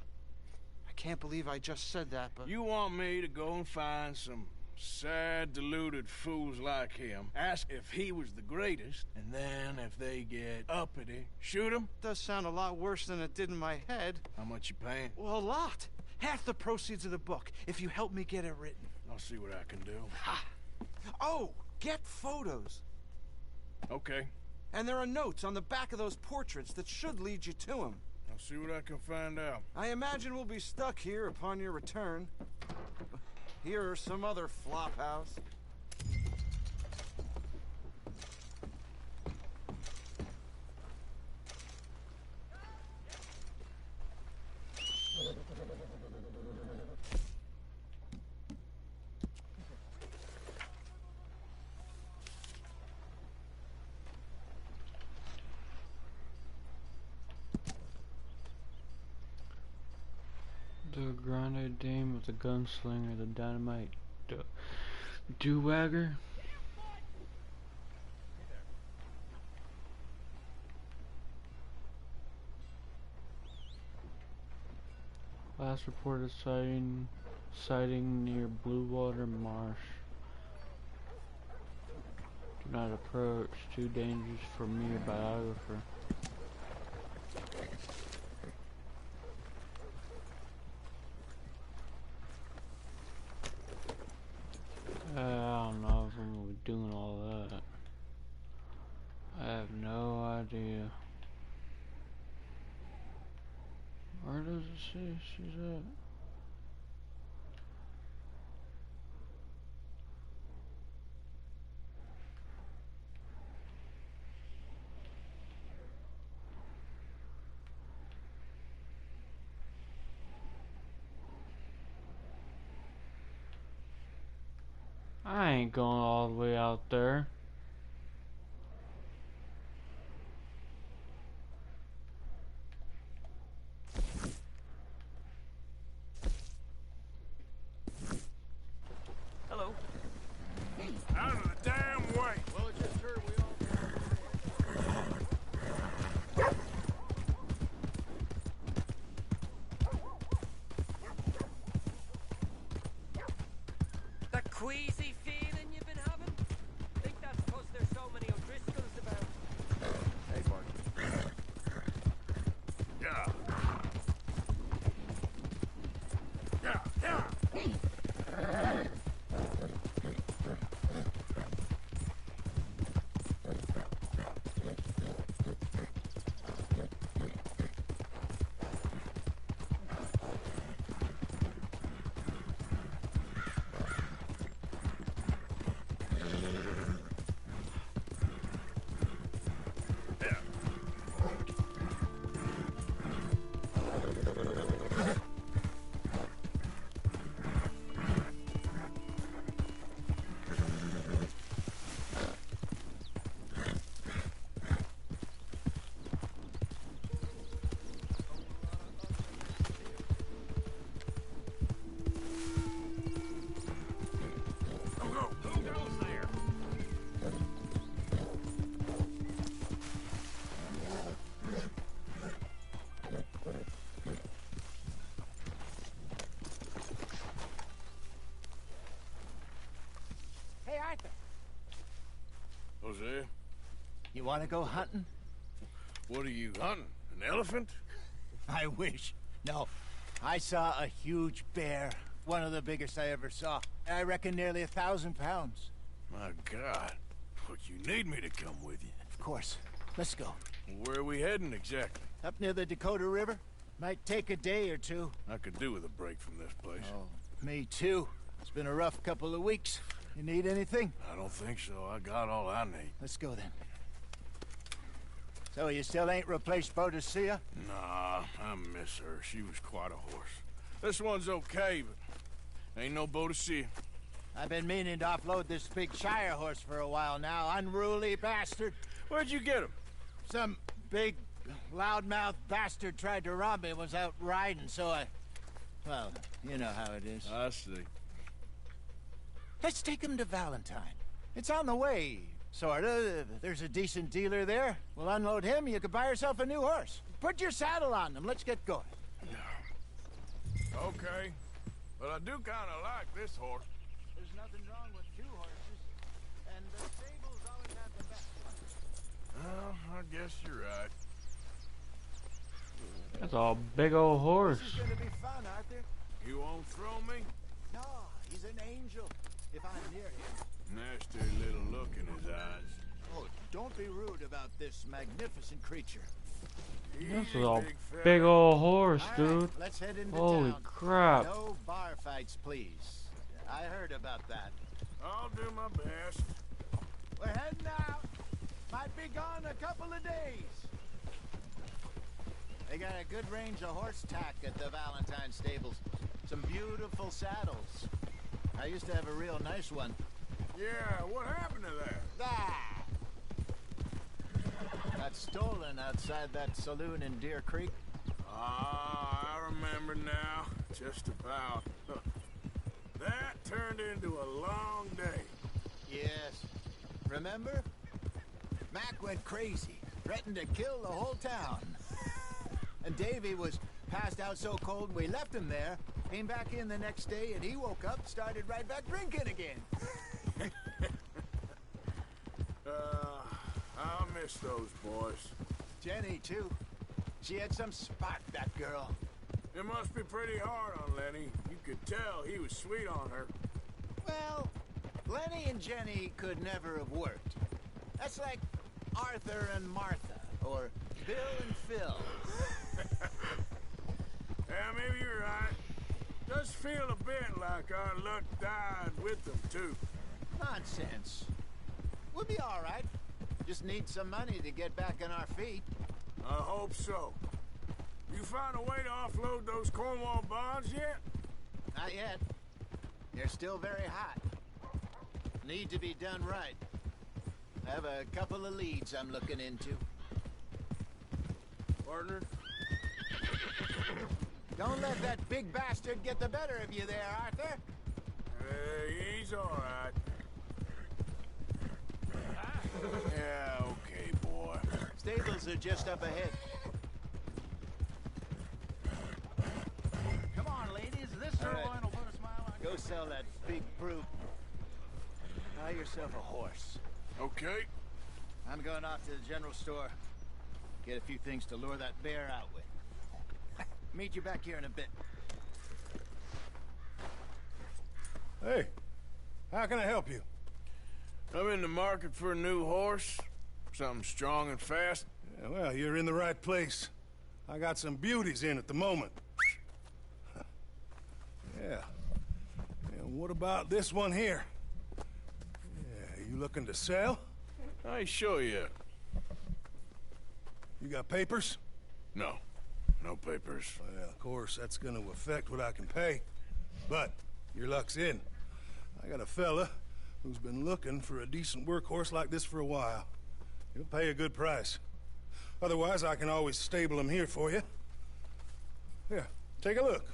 I can't believe I just said that, but... You want me to go and find some sad, deluded fools like him, ask if he was the greatest, and then if they get uppity, shoot him? Does sound a lot worse than it did in my head. How much you paying? Well, a lot. Half the proceeds of the book, if you help me get it written. I'll see what I can do. Ha! Oh, get photos. Okay. And there are notes on the back of those portraits that should lead you to him. I'll see what I can find out. I imagine we'll be stuck here upon your return. Here are some other flophouse. The Grande Dame of the Gunslinger, the Dynamite Do-Wagger. Last reported sighting near Blue Water Marsh. Do not approach, too dangerous for mere biographer. I don't know if I'm gonna be doing all that. I have no idea. Where does it say she's at? I ain't going all the way out there. Hello. Out of the damn way! Well, it just heard we all... That queasy feeling you've been having? Think that's because there's so many O'Driscolls about. Hey, Mark. Yeah. Yeah. Hosea. You want to go hunting? What are you hunting? An elephant? I wish. No. I saw a huge bear. One of the biggest I ever saw. I reckon nearly 1,000 pounds. My God. Look, you need me to come with you. Of course. Let's go. Where are we heading exactly? Up near the Dakota River. Might take a day or two. I could do with a break from this place. Oh, me too. It's been a rough couple of weeks. You need anything? I don't think so. I got all I need. Let's go then. So you still ain't replaced Boadicea? Nah, I miss her. She was quite a horse. This one's okay, but ain't no Boadicea. I've been meaning to offload this big Shire horse for a while now. Unruly bastard. Where'd you get him? Some big, loudmouth bastard tried to rob me. Was out riding, so I... Well, you know how it is. I see. Let's take him to Valentine. It's on the way, sorta. There's a decent dealer there. We'll unload him, you could buy yourself a new horse. Put your saddle on them, let's get going. Okay, but I do kinda like this horse. There's nothing wrong with two horses, and the stables always have the best ones. Well, I guess you're right. That's a big old horse. This is gonna be fun, Arthur. You won't throw me? No, he's an angel. If I'm near him. Nasty little look in his eyes. Oh, don't be rude about this magnificent creature. This is a big old horse, dude. Right, let's head into Holy town. crap. No bar fights, please. I heard about that. I'll do my best. We're heading out. Might be gone a couple of days. They got a good range of horse tack at the Valentine stables. Some beautiful saddles. I used to have a real nice one. Yeah, what happened to that? Ah! Got stolen outside that saloon in Deer Creek. Ah, I remember now. Just about. That turned into a long day. Yes. Remember? Mac went crazy, threatened to kill the whole town. And Davy was passed out so cold we left him there. Came back in the next day and he woke up, started right back drinking again. I'll miss those boys. Jenny, too. She had some spot, that girl. It must be pretty hard on Lenny. You could tell he was sweet on her. Well, Lenny and Jenny could never have worked. That's like Arthur and Martha, or Bill and Phil. Yeah, maybe you're right. Does feel a bit like our luck died with them, too. Nonsense. We'll be all right. Just need some money to get back on our feet. I hope so. You find a way to offload those Cornwall bonds yet? Not yet. They're still very hot. Need to be done right. I have a couple of leads I'm looking into. Partner? Don't let that big bastard get the better of you there, Arthur. He's all right. Yeah, okay, boy. Stables are just up ahead. Come on, ladies. This sirloin will put a smile on Go sell that big brute. Buy yourself a horse. Okay. I'm going off to the general store. Get a few things to lure that bear out with. Meet you back here in a bit. Hey, how can I help you? I'm in the market for a new horse. Something strong and fast. Yeah, well, you're in the right place. I got some beauties in at the moment. Yeah. And what about this one here? Yeah, you looking to sell? I ain't sure yet. You got papers? No. No papers. Well, of course, that's gonna affect what I can pay. But your luck's in. I got a fella who's been looking for a decent workhorse like this for a while. He'll pay a good price. Otherwise, I can always stable him here for you. Here, take a look.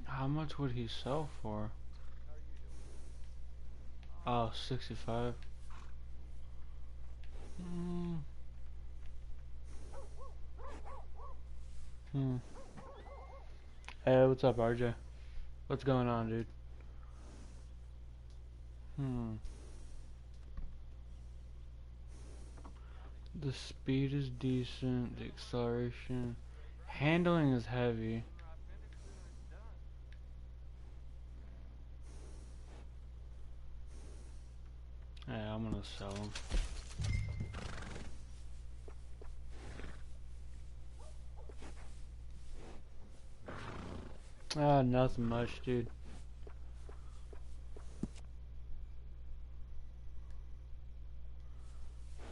How much would he sell for? Oh, 65. Hey, what's up, RJ? What's going on, dude? The speed is decent, the acceleration. Handling is heavy. Yeah, I'm gonna sell them. Ah, nothing much, dude.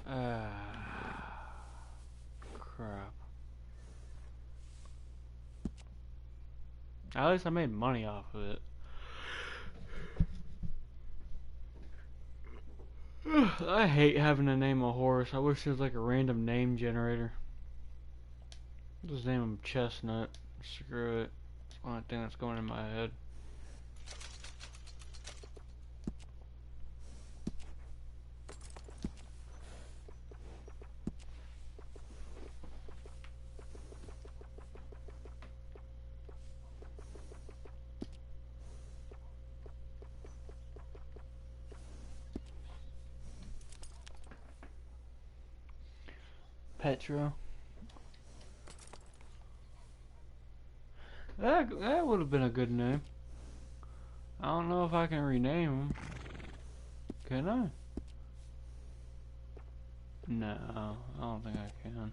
Crap. At least I made money off of it. I hate having to name a horse. I wish there was like a random name generator. Just name him Chestnut. Screw it. It's the only thing that's going in my head. Petro. That would have been a good name. I don't know if I can rename him. Can I? No, I don't think I can.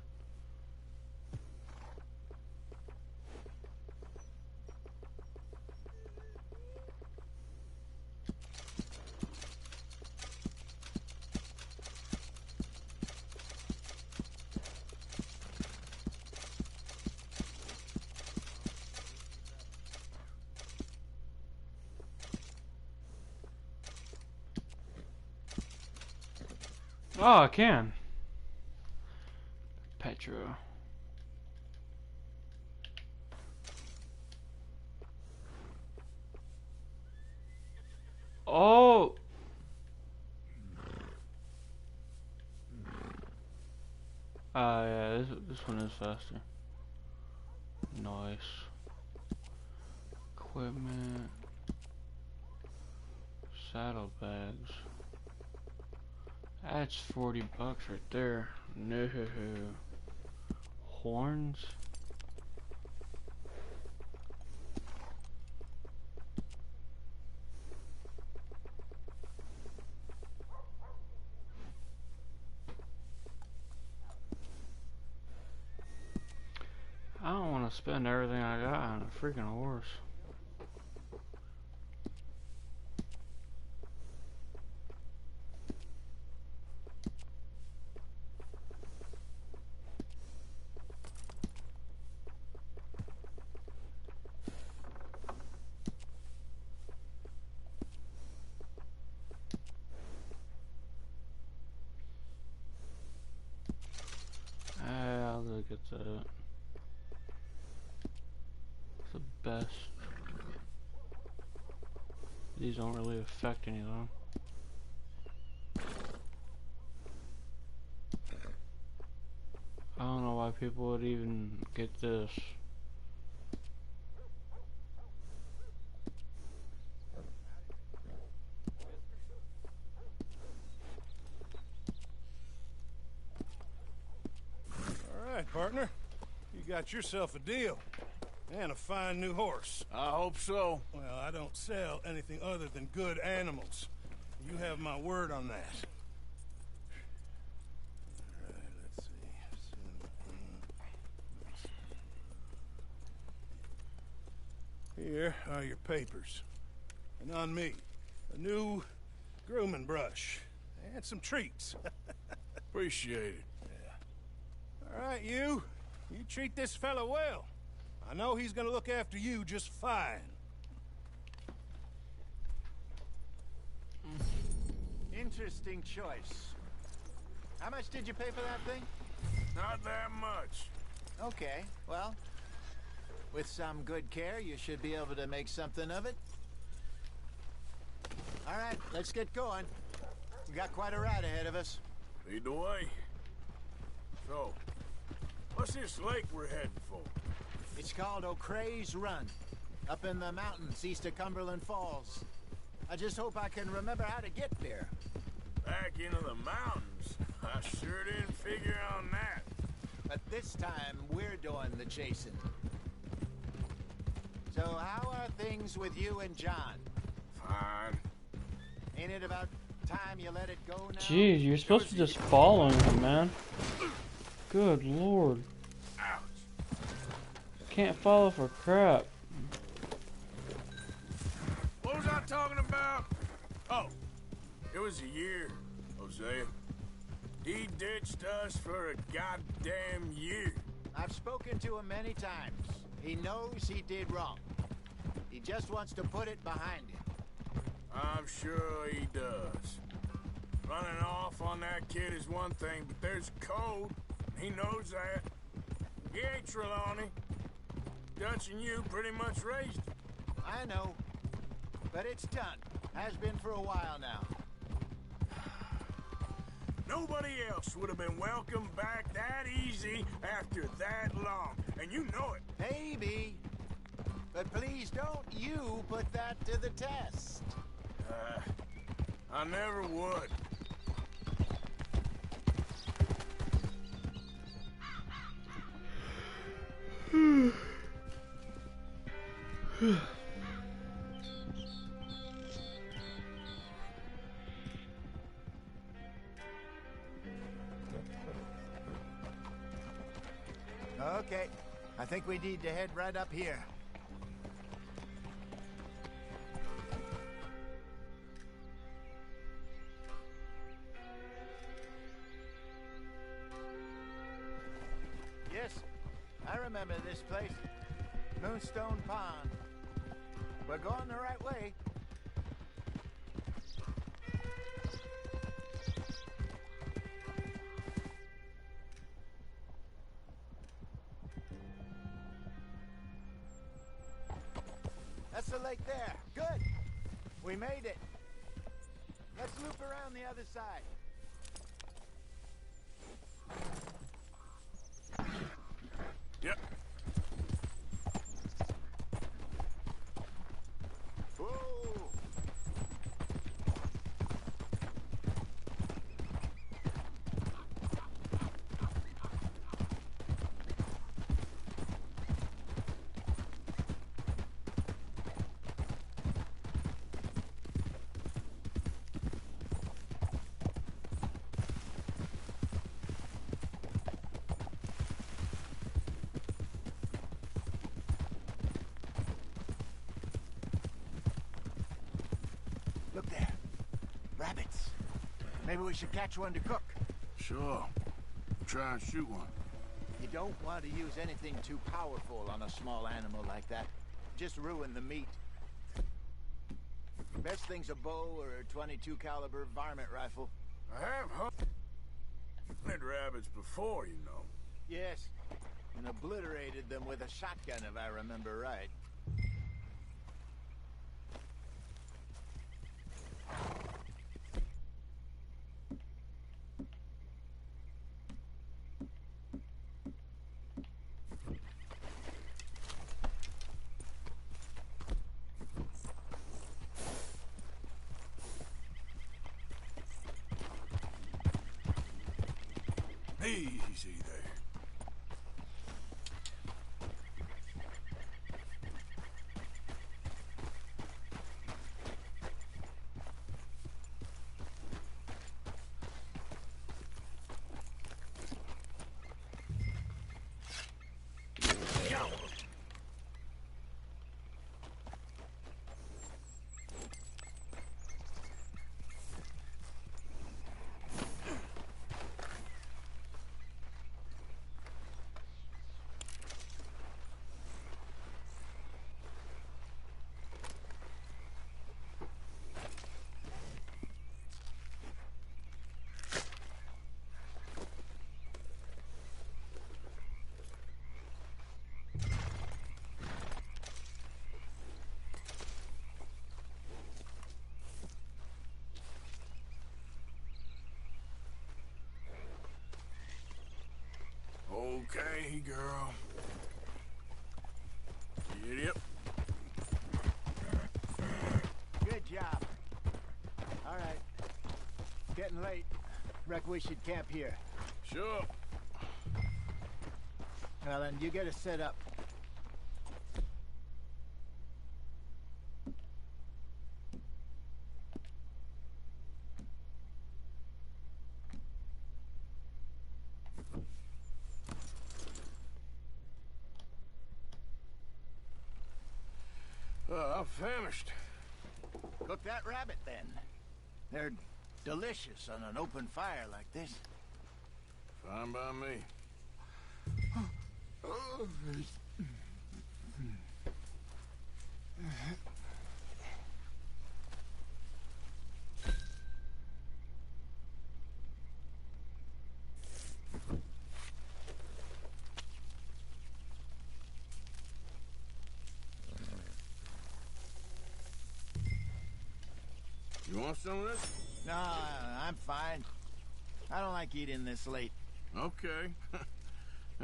Oh, I can. Petro. Oh. Yeah, this one is faster. Nice. Equipment. Saddlebags. That's $40 right there. No. Horns. I don't want to spend everything I got on a freaking horse. I'll look at that. It's the best. These don't really affect anything. I don't know why people would even get this. All right, partner. You got yourself a deal. And a fine new horse. I hope so. Well, I don't sell anything other than good animals. You have my word on that. All right, let's see. Here are your papers. And on me, a new grooming brush. And some treats. Appreciate it. Yeah. All right, you treat this fella well. I know he's gonna look after you just fine. Interesting choice. How much did you pay for that thing? Not that much. Okay, well, with some good care, you should be able to make something of it. All right, let's get going. We got quite a ride ahead of us. Lead the way. So, what's this lake we're heading for? It's called O'Creagh's Run. Up in the mountains east of Cumberland Falls. I just hope I can remember how to get there. Back into the mountains? I sure didn't figure on that. But this time, we're doing the chasing. So how are things with you and John? Fine. Ain't it about time you let it go now? Jeez, you're supposed to be just following him, man. Good lord. Ouch. Can't follow for crap. What was I talking about? Oh, it was a year, Hosea. He ditched us for a goddamn year. I've spoken to him many times. He knows he did wrong. He just wants to put it behind him. I'm sure he does. Running off on that kid is one thing, but there's code. He knows that. He ain't Trelawney. Dutch and you pretty much raised him. I know. But it's done. Has been for a while now. Nobody else would have been welcomed back that easy after that long. And you know it. Maybe. But please don't you put that to the test. I never would. Okay. I think we need to head right up here. Yes, I remember this place. Moonstone Pond. We're going the right way. That's the lake there. Good. We made it. Let's loop around the other side. Yep. Whoa. Look there. Rabbits. Maybe we should catch one to cook. Sure. Try and shoot one. You don't want to use anything too powerful on a small animal like that. Just ruin the meat. Best thing's a bow or a 22 caliber varmint rifle. I have hunted rabbits before, you know. Yes. And obliterated them with a shotgun, if I remember right. Easy there. Okay, girl. Giddy up. getting late. Reckon we should camp here. Sure. Well, then, you get us set up. I'm famished. Cook that rabbit, then. They're delicious on an open fire like this. Fine by me. You want some of this? No, I'm fine. I don't like eating this late. Okay.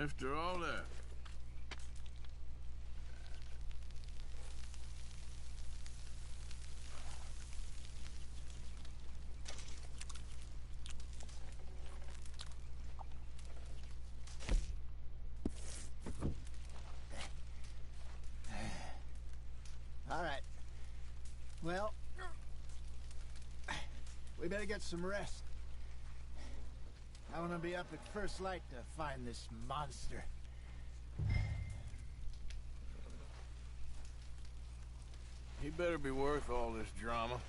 After all that. All right. Well, we better get some rest. I want to be up at first light to find this monster. He better be worth all this drama.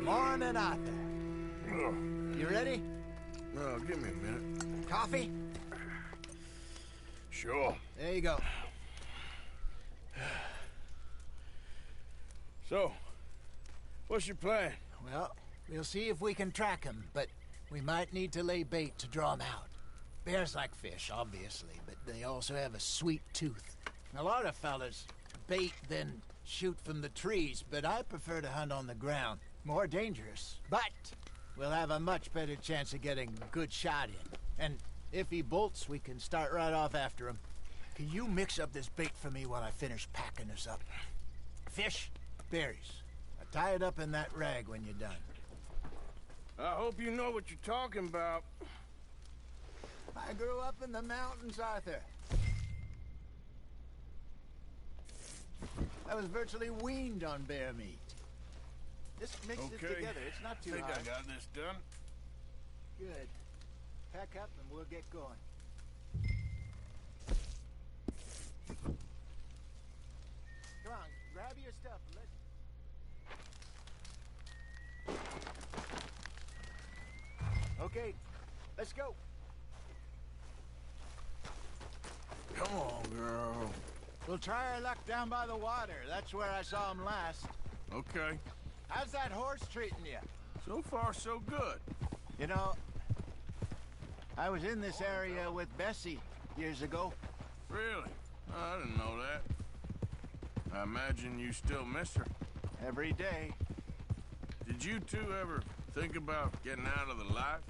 Morning, Arthur. You ready? Well, give me a minute. Coffee? Sure. There you go. So, what's your plan? Well, we'll see if we can track him, but we might need to lay bait to draw him out. Bears like fish, obviously, but they also have a sweet tooth. A lot of fellas bait, then shoot from the trees, but I prefer to hunt on the ground. More dangerous, but we'll have a much better chance of getting a good shot in. And if he bolts, we can start right off after him. Can you mix up this bait for me while I finish packing this up? Fish, berries. I'll tie it up in that rag when you're done. I hope you know what you're talking about. I grew up in the mountains, Arthur. I was virtually weaned on bear meat. Just mix it together. It's not too hard. I think I got this done. Good. Pack up and we'll get going. Come on, grab your stuff. Okay, let's go. Come on, girl. We'll try our luck down by the water. That's where I saw him last. Okay. How's that horse treating you? So far, so good. You know, I was in this area with Bessie years ago. Really? I didn't know that. I imagine you still miss her. Every day. Did you two ever think about getting out of the life?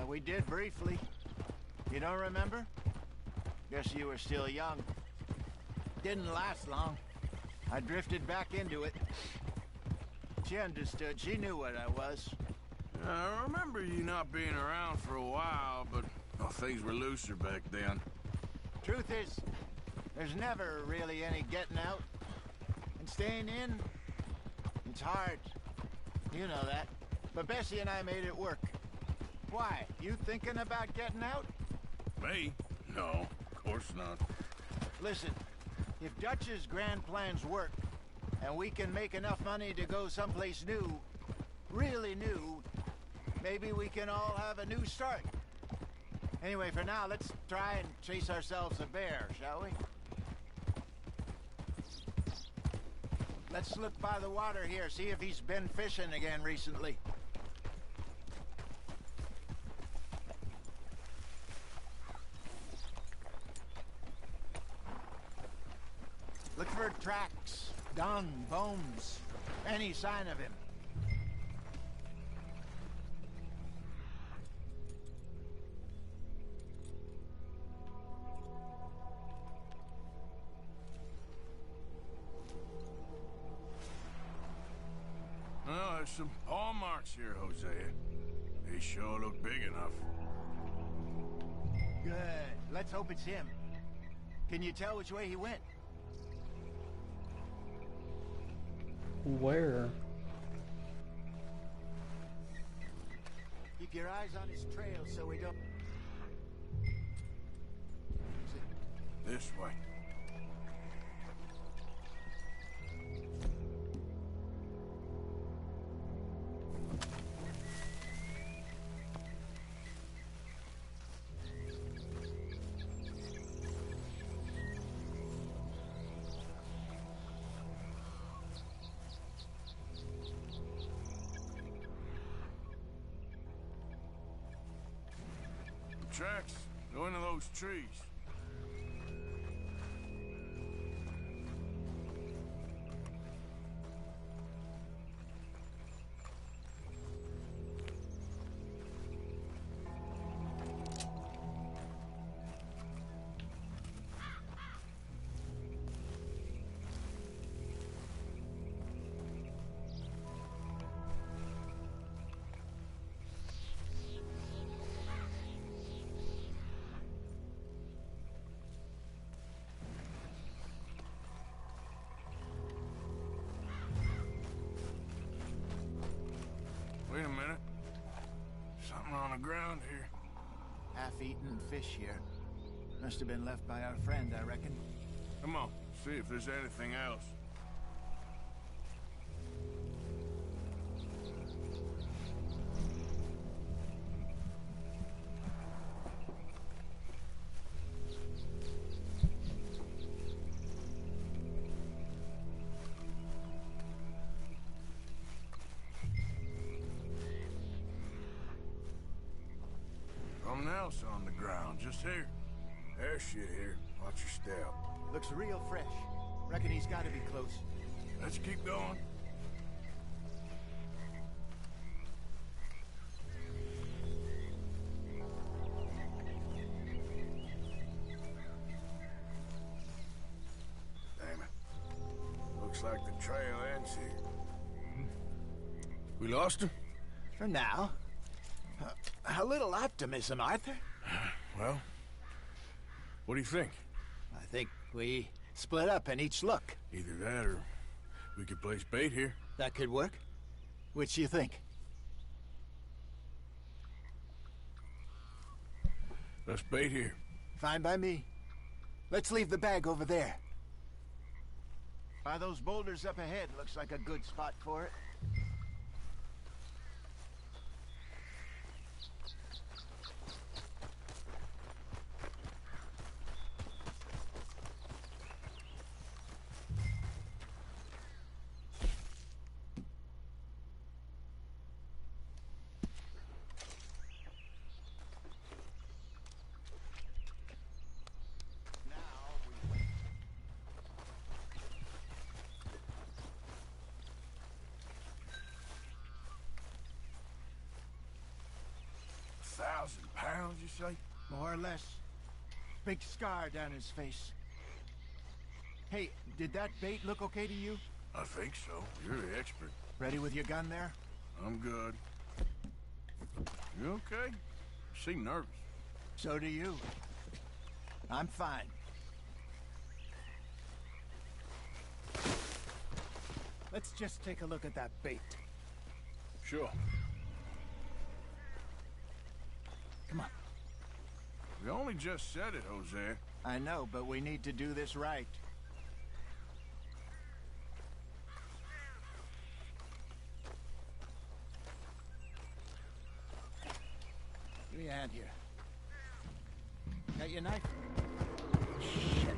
We did briefly. You don't remember? Guess you were still young. Didn't last long. I drifted back into it. She understood. She knew what I was. I remember you not being around for a while, but things were looser back then. Truth is, there's never really any getting out. And staying in, it's hard. You know that. But Bessie and I made it work. Why? You thinking about getting out? Me? No, of course not. Listen, if Dutch's grand plans work, and we can make enough money to go someplace new, really new, maybe we can all have a new start. Anyway, for now, let's try and chase ourselves a bear, shall we? Let's look by the water here, see if he's been fishing again recently. Look for tracks, dung, bones, any sign of him. some paw marks here, Hosea. They sure look big enough. Good. Let's hope it's him. Can you tell which way he went? Where? Keep your eyes on his trail so we don't... This way. Tracks go into those trees. Wait a minute. Something on the ground here. Half-eaten fish here. Must have been left by our friend, I reckon. Come on, see if there's anything else. Something else on the ground, just here. There's shit here. Watch your step. Looks real fresh. Reckon he's gotta be close. Let's keep going. Damn it. Looks like the trail ends here. We lost him? For now. A little optimism, Arthur. Well, what do you think? I think we split up and each look. Either that or we could place bait here. That could work. Which do you think? Let's bait here. Fine by me. Let's leave the bag over there. By those boulders up ahead, looks like a good spot for it. £1,000, you say? More or less. Big scar down his face. Hey, did that bait look okay to you? I think so. You're the expert. Ready with your gun there? I'm good. You okay? You seem nervous. So do you. I'm fine. Let's just take a look at that bait. Sure. Come on. We only just said it, Hosea. I know, but we need to do this right. Give me a hand here. Got your knife? Shit.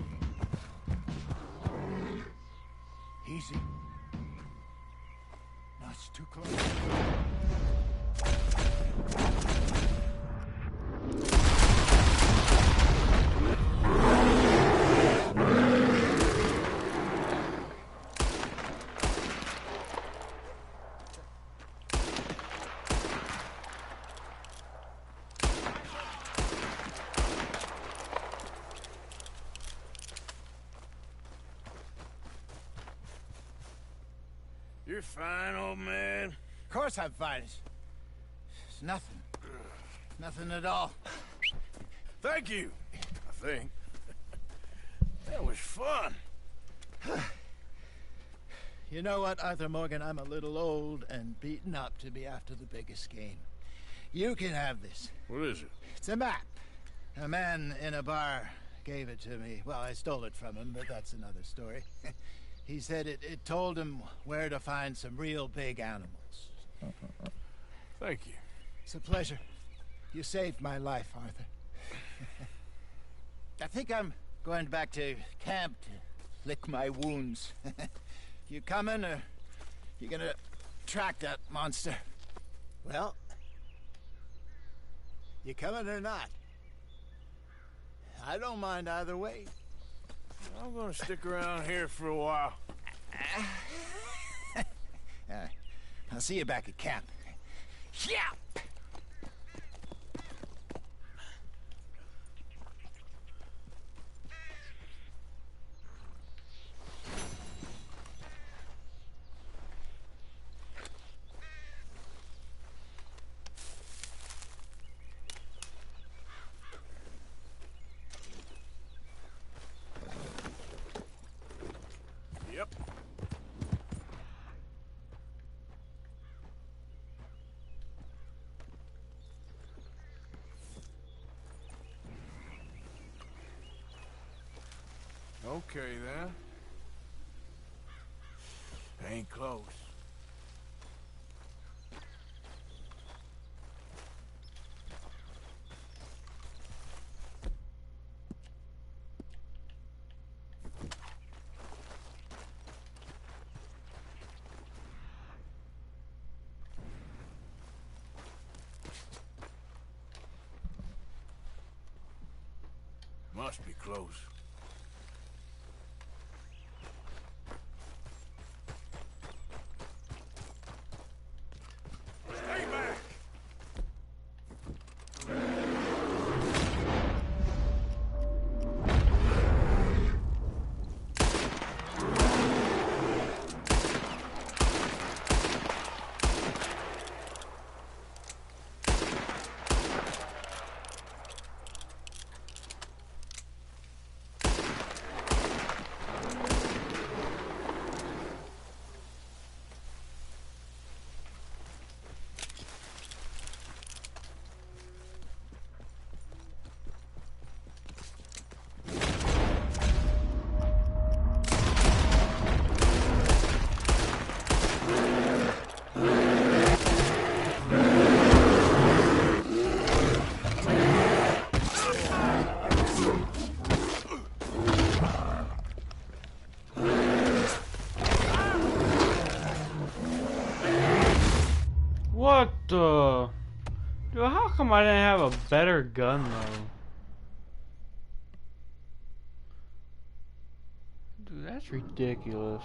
Easy. No, it's too close. You're fine, old man. Of course I'm fine. It's nothing. Nothing at all. Thank you, I think. That was fun. You know what, Arthur Morgan? I'm a little old and beaten up to be after the biggest game. You can have this. What is it? It's a map. A man in a bar gave it to me. Well, I stole it from him, but that's another story. He said it told him where to find some real big animals. Thank you. It's a pleasure. You saved my life, Arthur. I think I'm going back to camp to lick my wounds. You coming, or you gonna track that monster? Well, you coming or not? I don't mind either way. I'm gonna stick around here for a while. I'll see you back at camp. Yeah! Yep. Okay, then. Ain't close. Must be close. Stay back! What the? Dude, how come I didn't have a better gun though? Dude, that's ridiculous.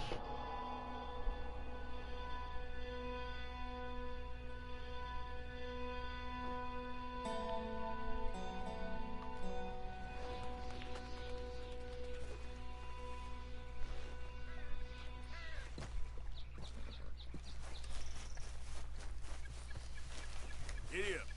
Giddy up.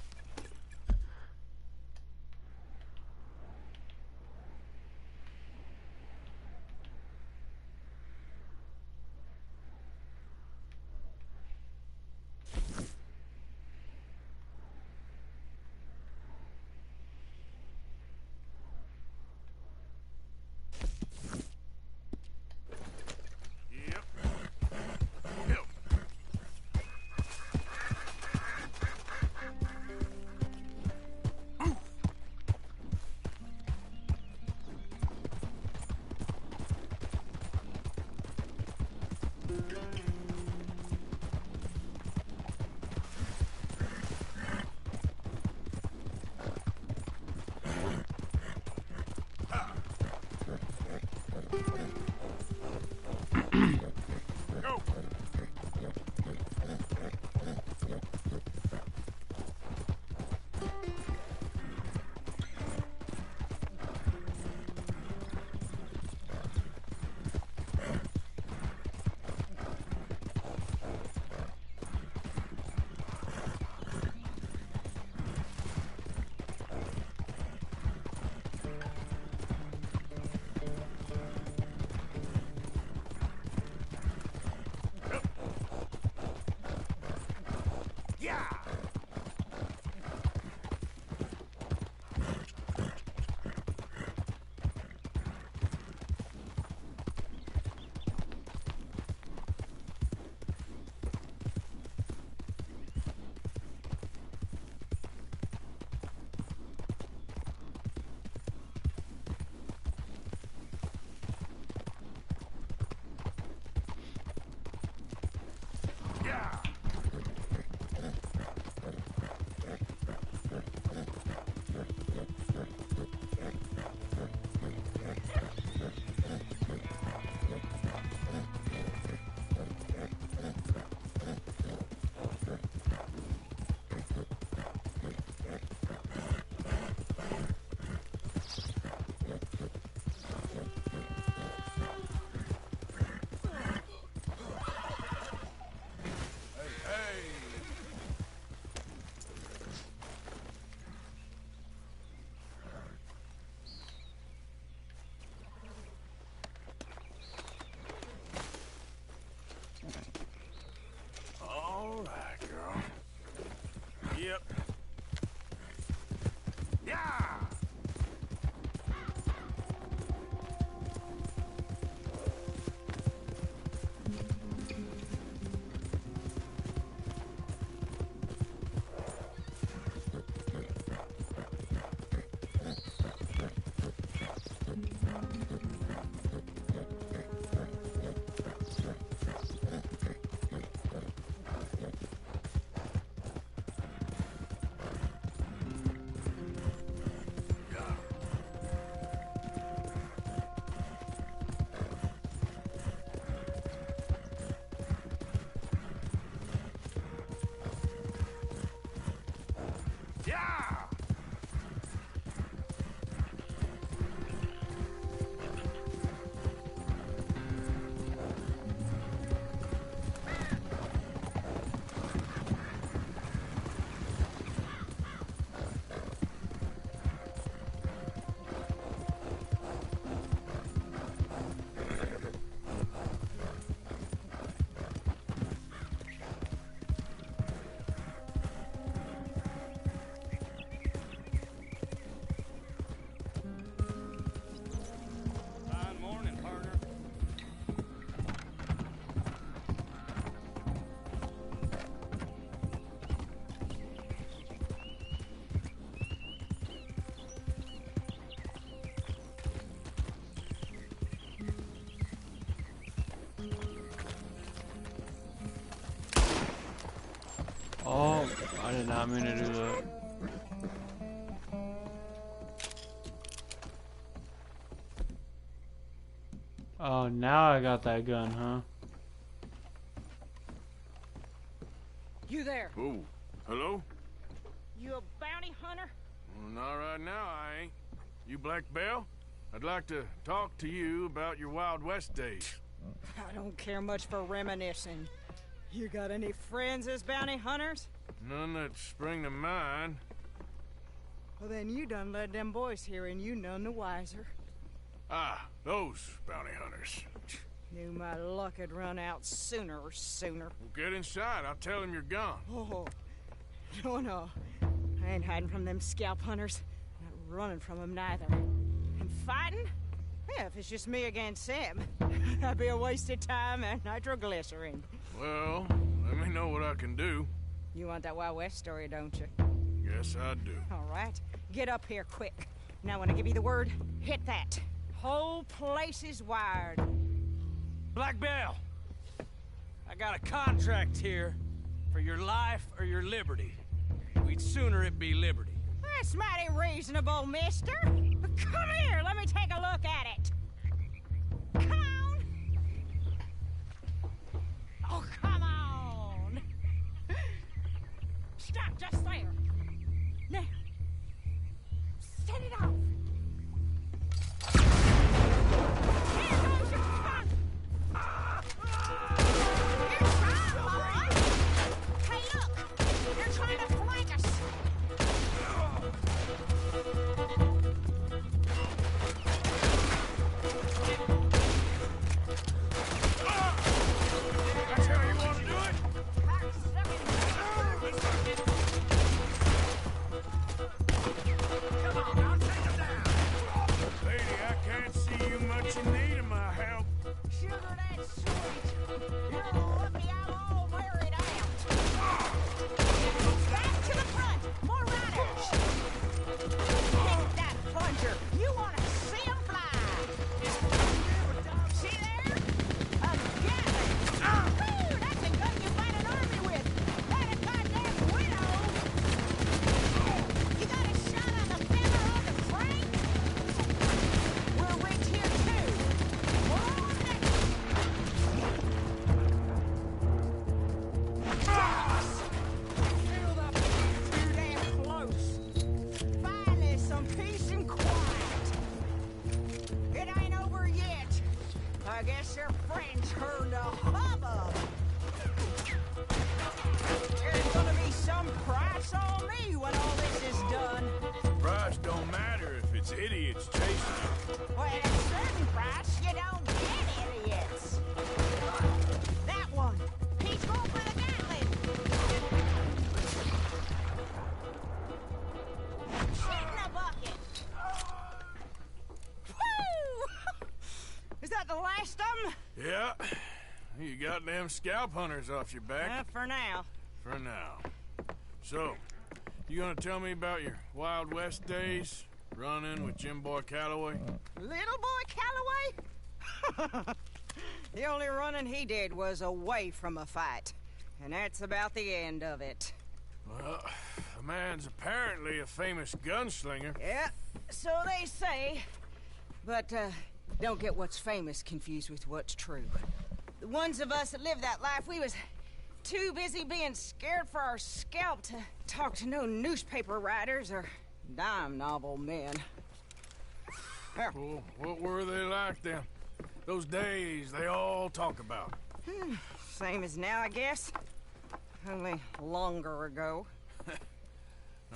Yeah! Oh, I did not mean to do that. Oh, now I got that gun, huh? You there? Oh, hello? You a bounty hunter? Well, not right now, I ain't. You Black Belle? I'd like to talk to you about your Wild West days. I don't care much for reminiscing. You got any friends as bounty hunters? None that spring to mind. Well, then you done led them boys here and you none the wiser. Ah, those bounty hunters. Knew my luck had run out sooner or sooner. Well, get inside. I'll tell him you're gone. Oh, no. I ain't hiding from them scalp hunters. Not running from them neither. And fighting? Yeah, if it's just me against them, that'd be a waste of time and nitroglycerin. Well, let me know what I can do. You want that Wild West story, don't you? Yes, I do. All right. Get up here quick. Now when I give you the word, hit that. Whole place is wired. Black Belle, I got a contract here for your life or your liberty. We'd sooner it be liberty. That's mighty reasonable, mister. Come here, let me take a look at it. Come on. Oh, come on. Stop just there. Now, set it off. Here goes your gun. You're trying, boy. Hey, look. They're trying to flank us. That's how you want to do it? Come on, I'll take him down. Lady, I can't see you much in need of my help. Sugar, that's sweet. You're lucky I'm all wearied out. Back to the front. More riders. Hit that plunger. You want to see him fly. See there? A Gatling. Woo, that's a gun you fight an army with. That a goddamn widow. You got a shot on the feather on the frame? We're rigged here too. More next. Filled up too damn close. Finally, some peace and quiet. It ain't over yet. I guess your friends heard a hubbub. There's gonna be some price on me when all this is done. Price don't matter if it's idiots chasing you. Well, at a certain price, you don't get idiots. That one. He's going for the Gatling. Shit in a bucket. Woo! Is that the last of them? Yeah. You got them scalp hunters off your back. For now. For now. So, you gonna tell me about your Wild West days? Running with Jim Boy Calloway? Little boy Calloway? The only running he did was away from a fight. And that's about the end of it. Well, the man's apparently a famous gunslinger. Yeah, so they say. But, don't get what's famous confused with what's true. The ones of us that lived that life, we was too busy being scared for our scalp to talk to no newspaper writers or dime novel men. Well, what were they like then? Those days they all talk about. Same as now, I guess. Only longer ago.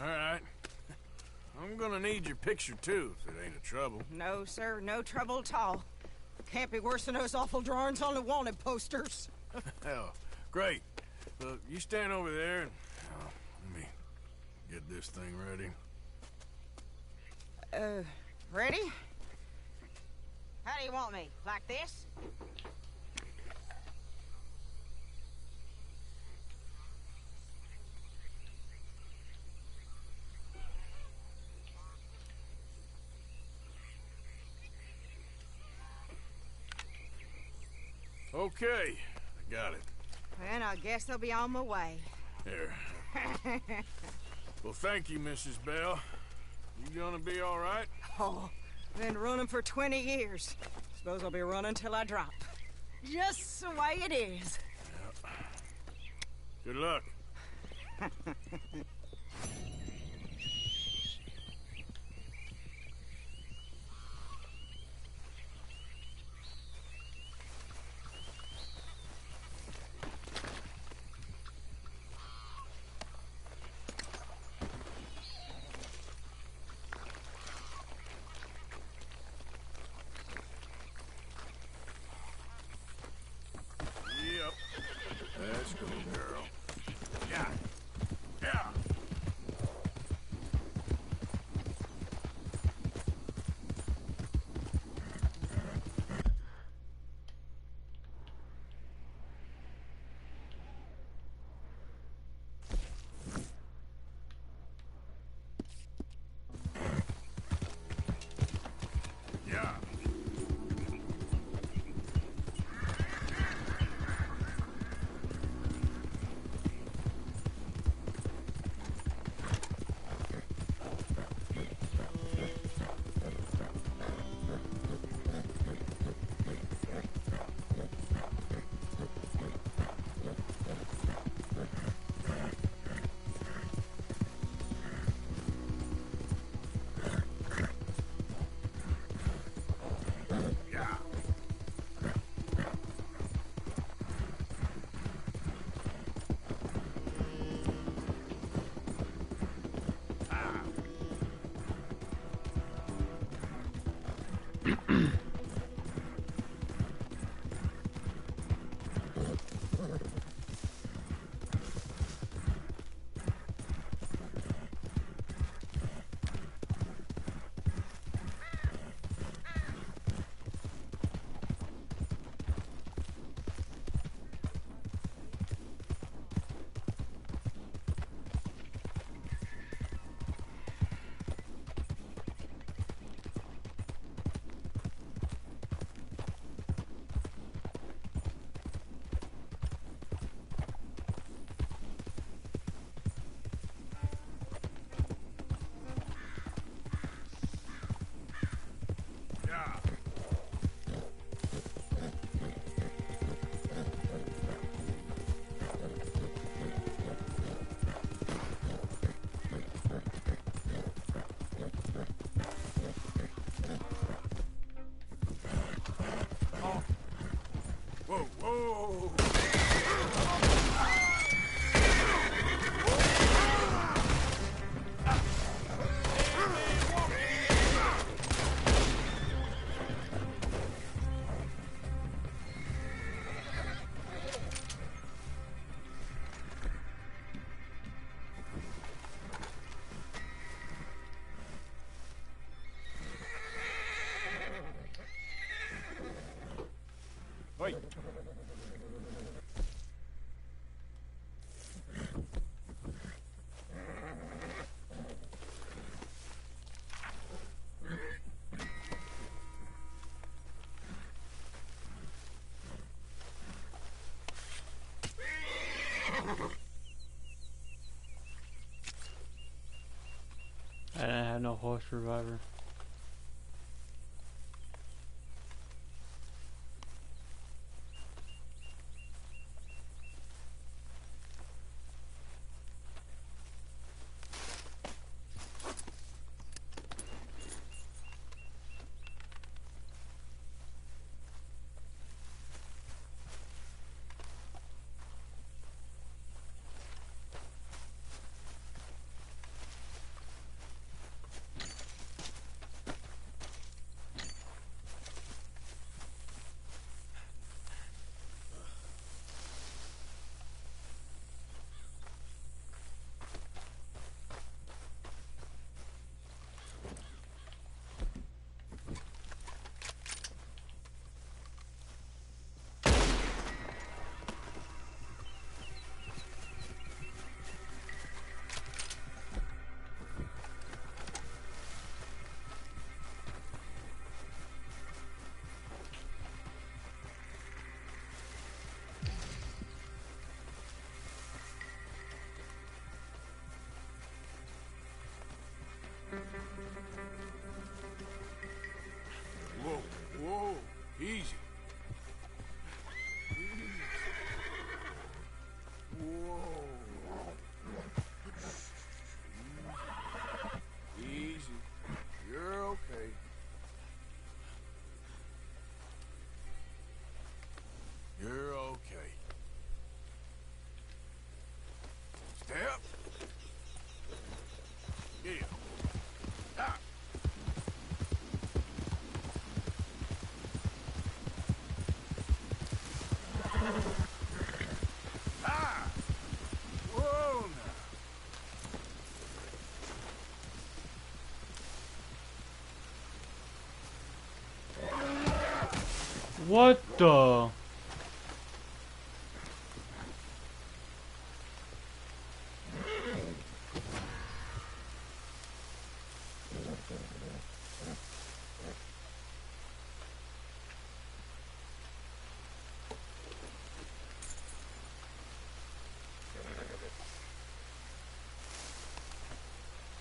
All right. I'm gonna need your picture, too, if it ain't a trouble. No, sir, no trouble at all. Can't be worse than those awful drawings on the wanted posters. Hell, great. You stand over there and let me get this thing ready. Ready? How do you want me? Like this? Okay, I got it. Well, I guess I'll be on my way. Here. Well, thank you, Mrs. Bell. You gonna be all right? Oh, been running for 20 years. Suppose I'll be running till I drop. Just the way it is. Yep. Good luck. Yep. Let's go, girl. Yeah. Yeah. Yeah. Yeah. Ah. Yeah. Oh. Whoa, whoa. Wait. I didn't have no horse reviver. What the?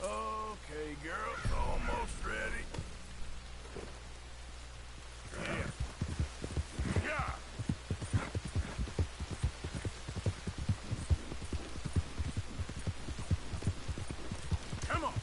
Okay, girl, almost ready. Yeah. Come on.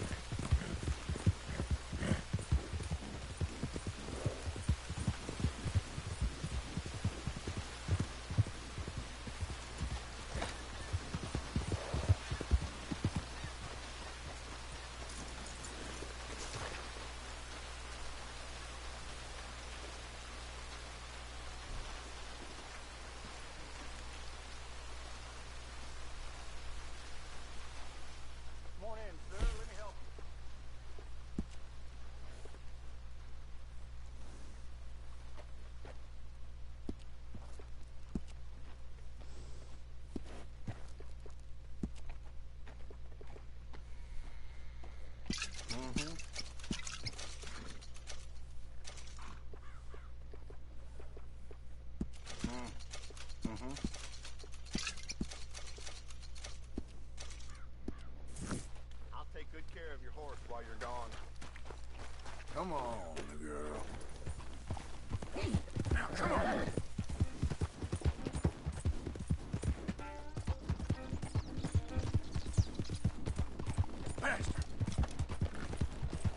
Come on in, sir. Let me help you. I'll take good care of your horse while you're gone. Come on, girl. Now, come on. Faster. Yeah.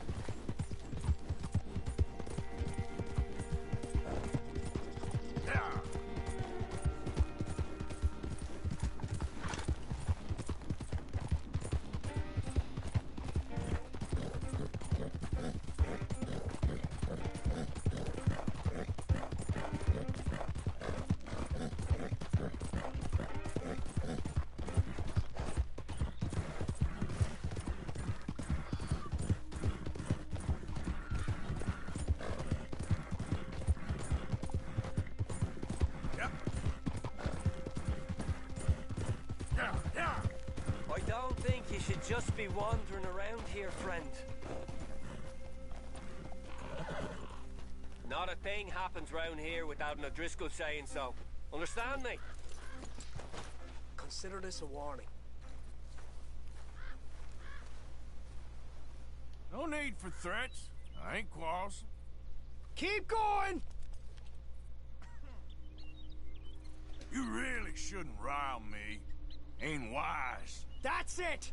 I don't think you should just be wandering around here, friend. Not a thing happens round here without an O'Driscoll saying so. Understand me? Consider this a warning. No need for threats. I ain't quarrelsome. Keep going! You really shouldn't rile me. Ain't wise. That's it!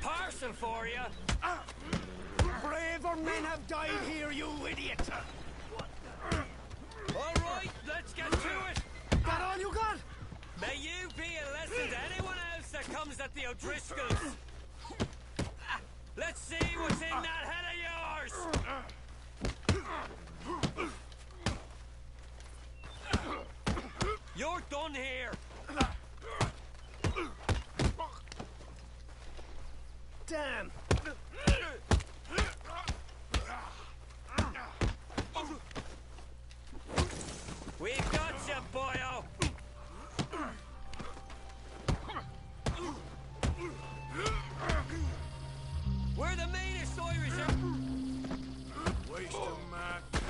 Parcel for you! Braver men have died here, you idiot! All right, let's get to it! That all you got? May you be a lesson to anyone else that comes at the O'Driscolls! Let's see what's in that head of yours! You're done here! Damn! We've got you, boyo! We're the meanest Irish... Waste of my time.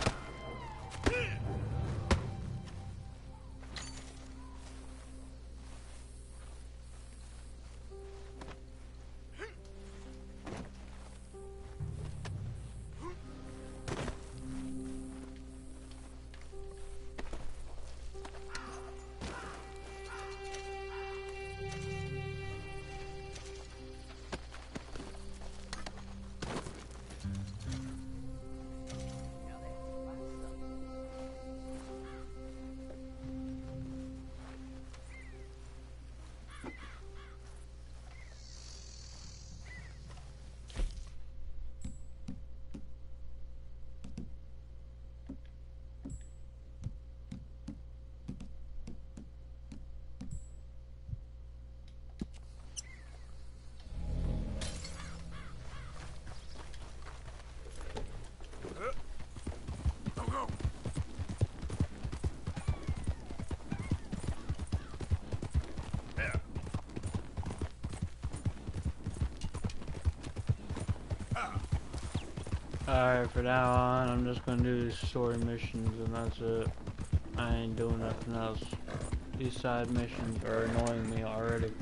Alright, for now on, I'm just gonna do these story missions and that's it. I ain't doing nothing else. These side missions are annoying me already.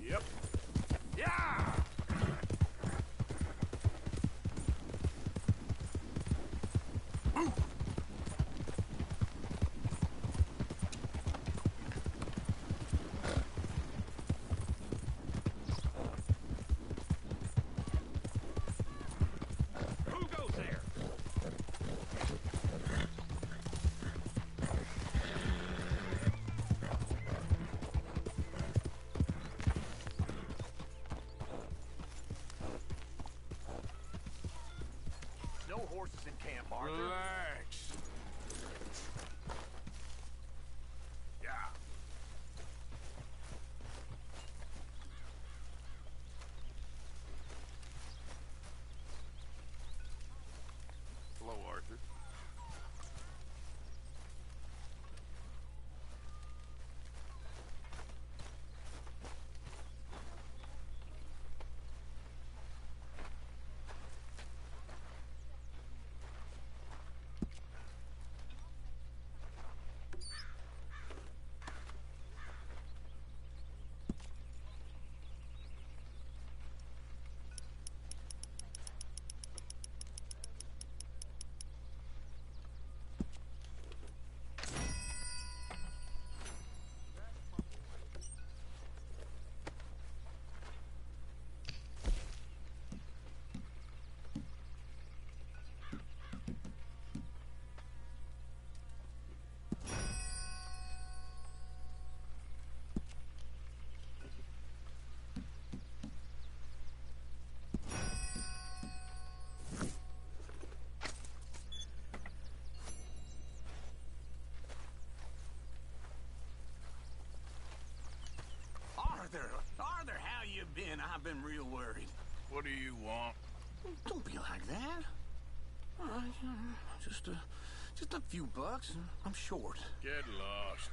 Yep. Yeah! Who goes there? No horses in camp, Arthur. Relax. Yeah. Hello, Arthur. Arthur, how you been? I've been real worried. What do you want? Don't be like that. All right, just a few bucks. I'm short. Get lost.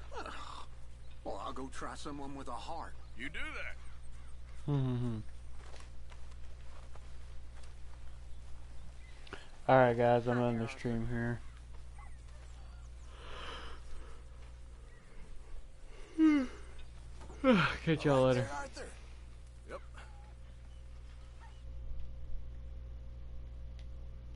Well, I'll go try someone with a heart. You do that. Alright guys, I'm on the stream here. Catch y'all later. Arthur.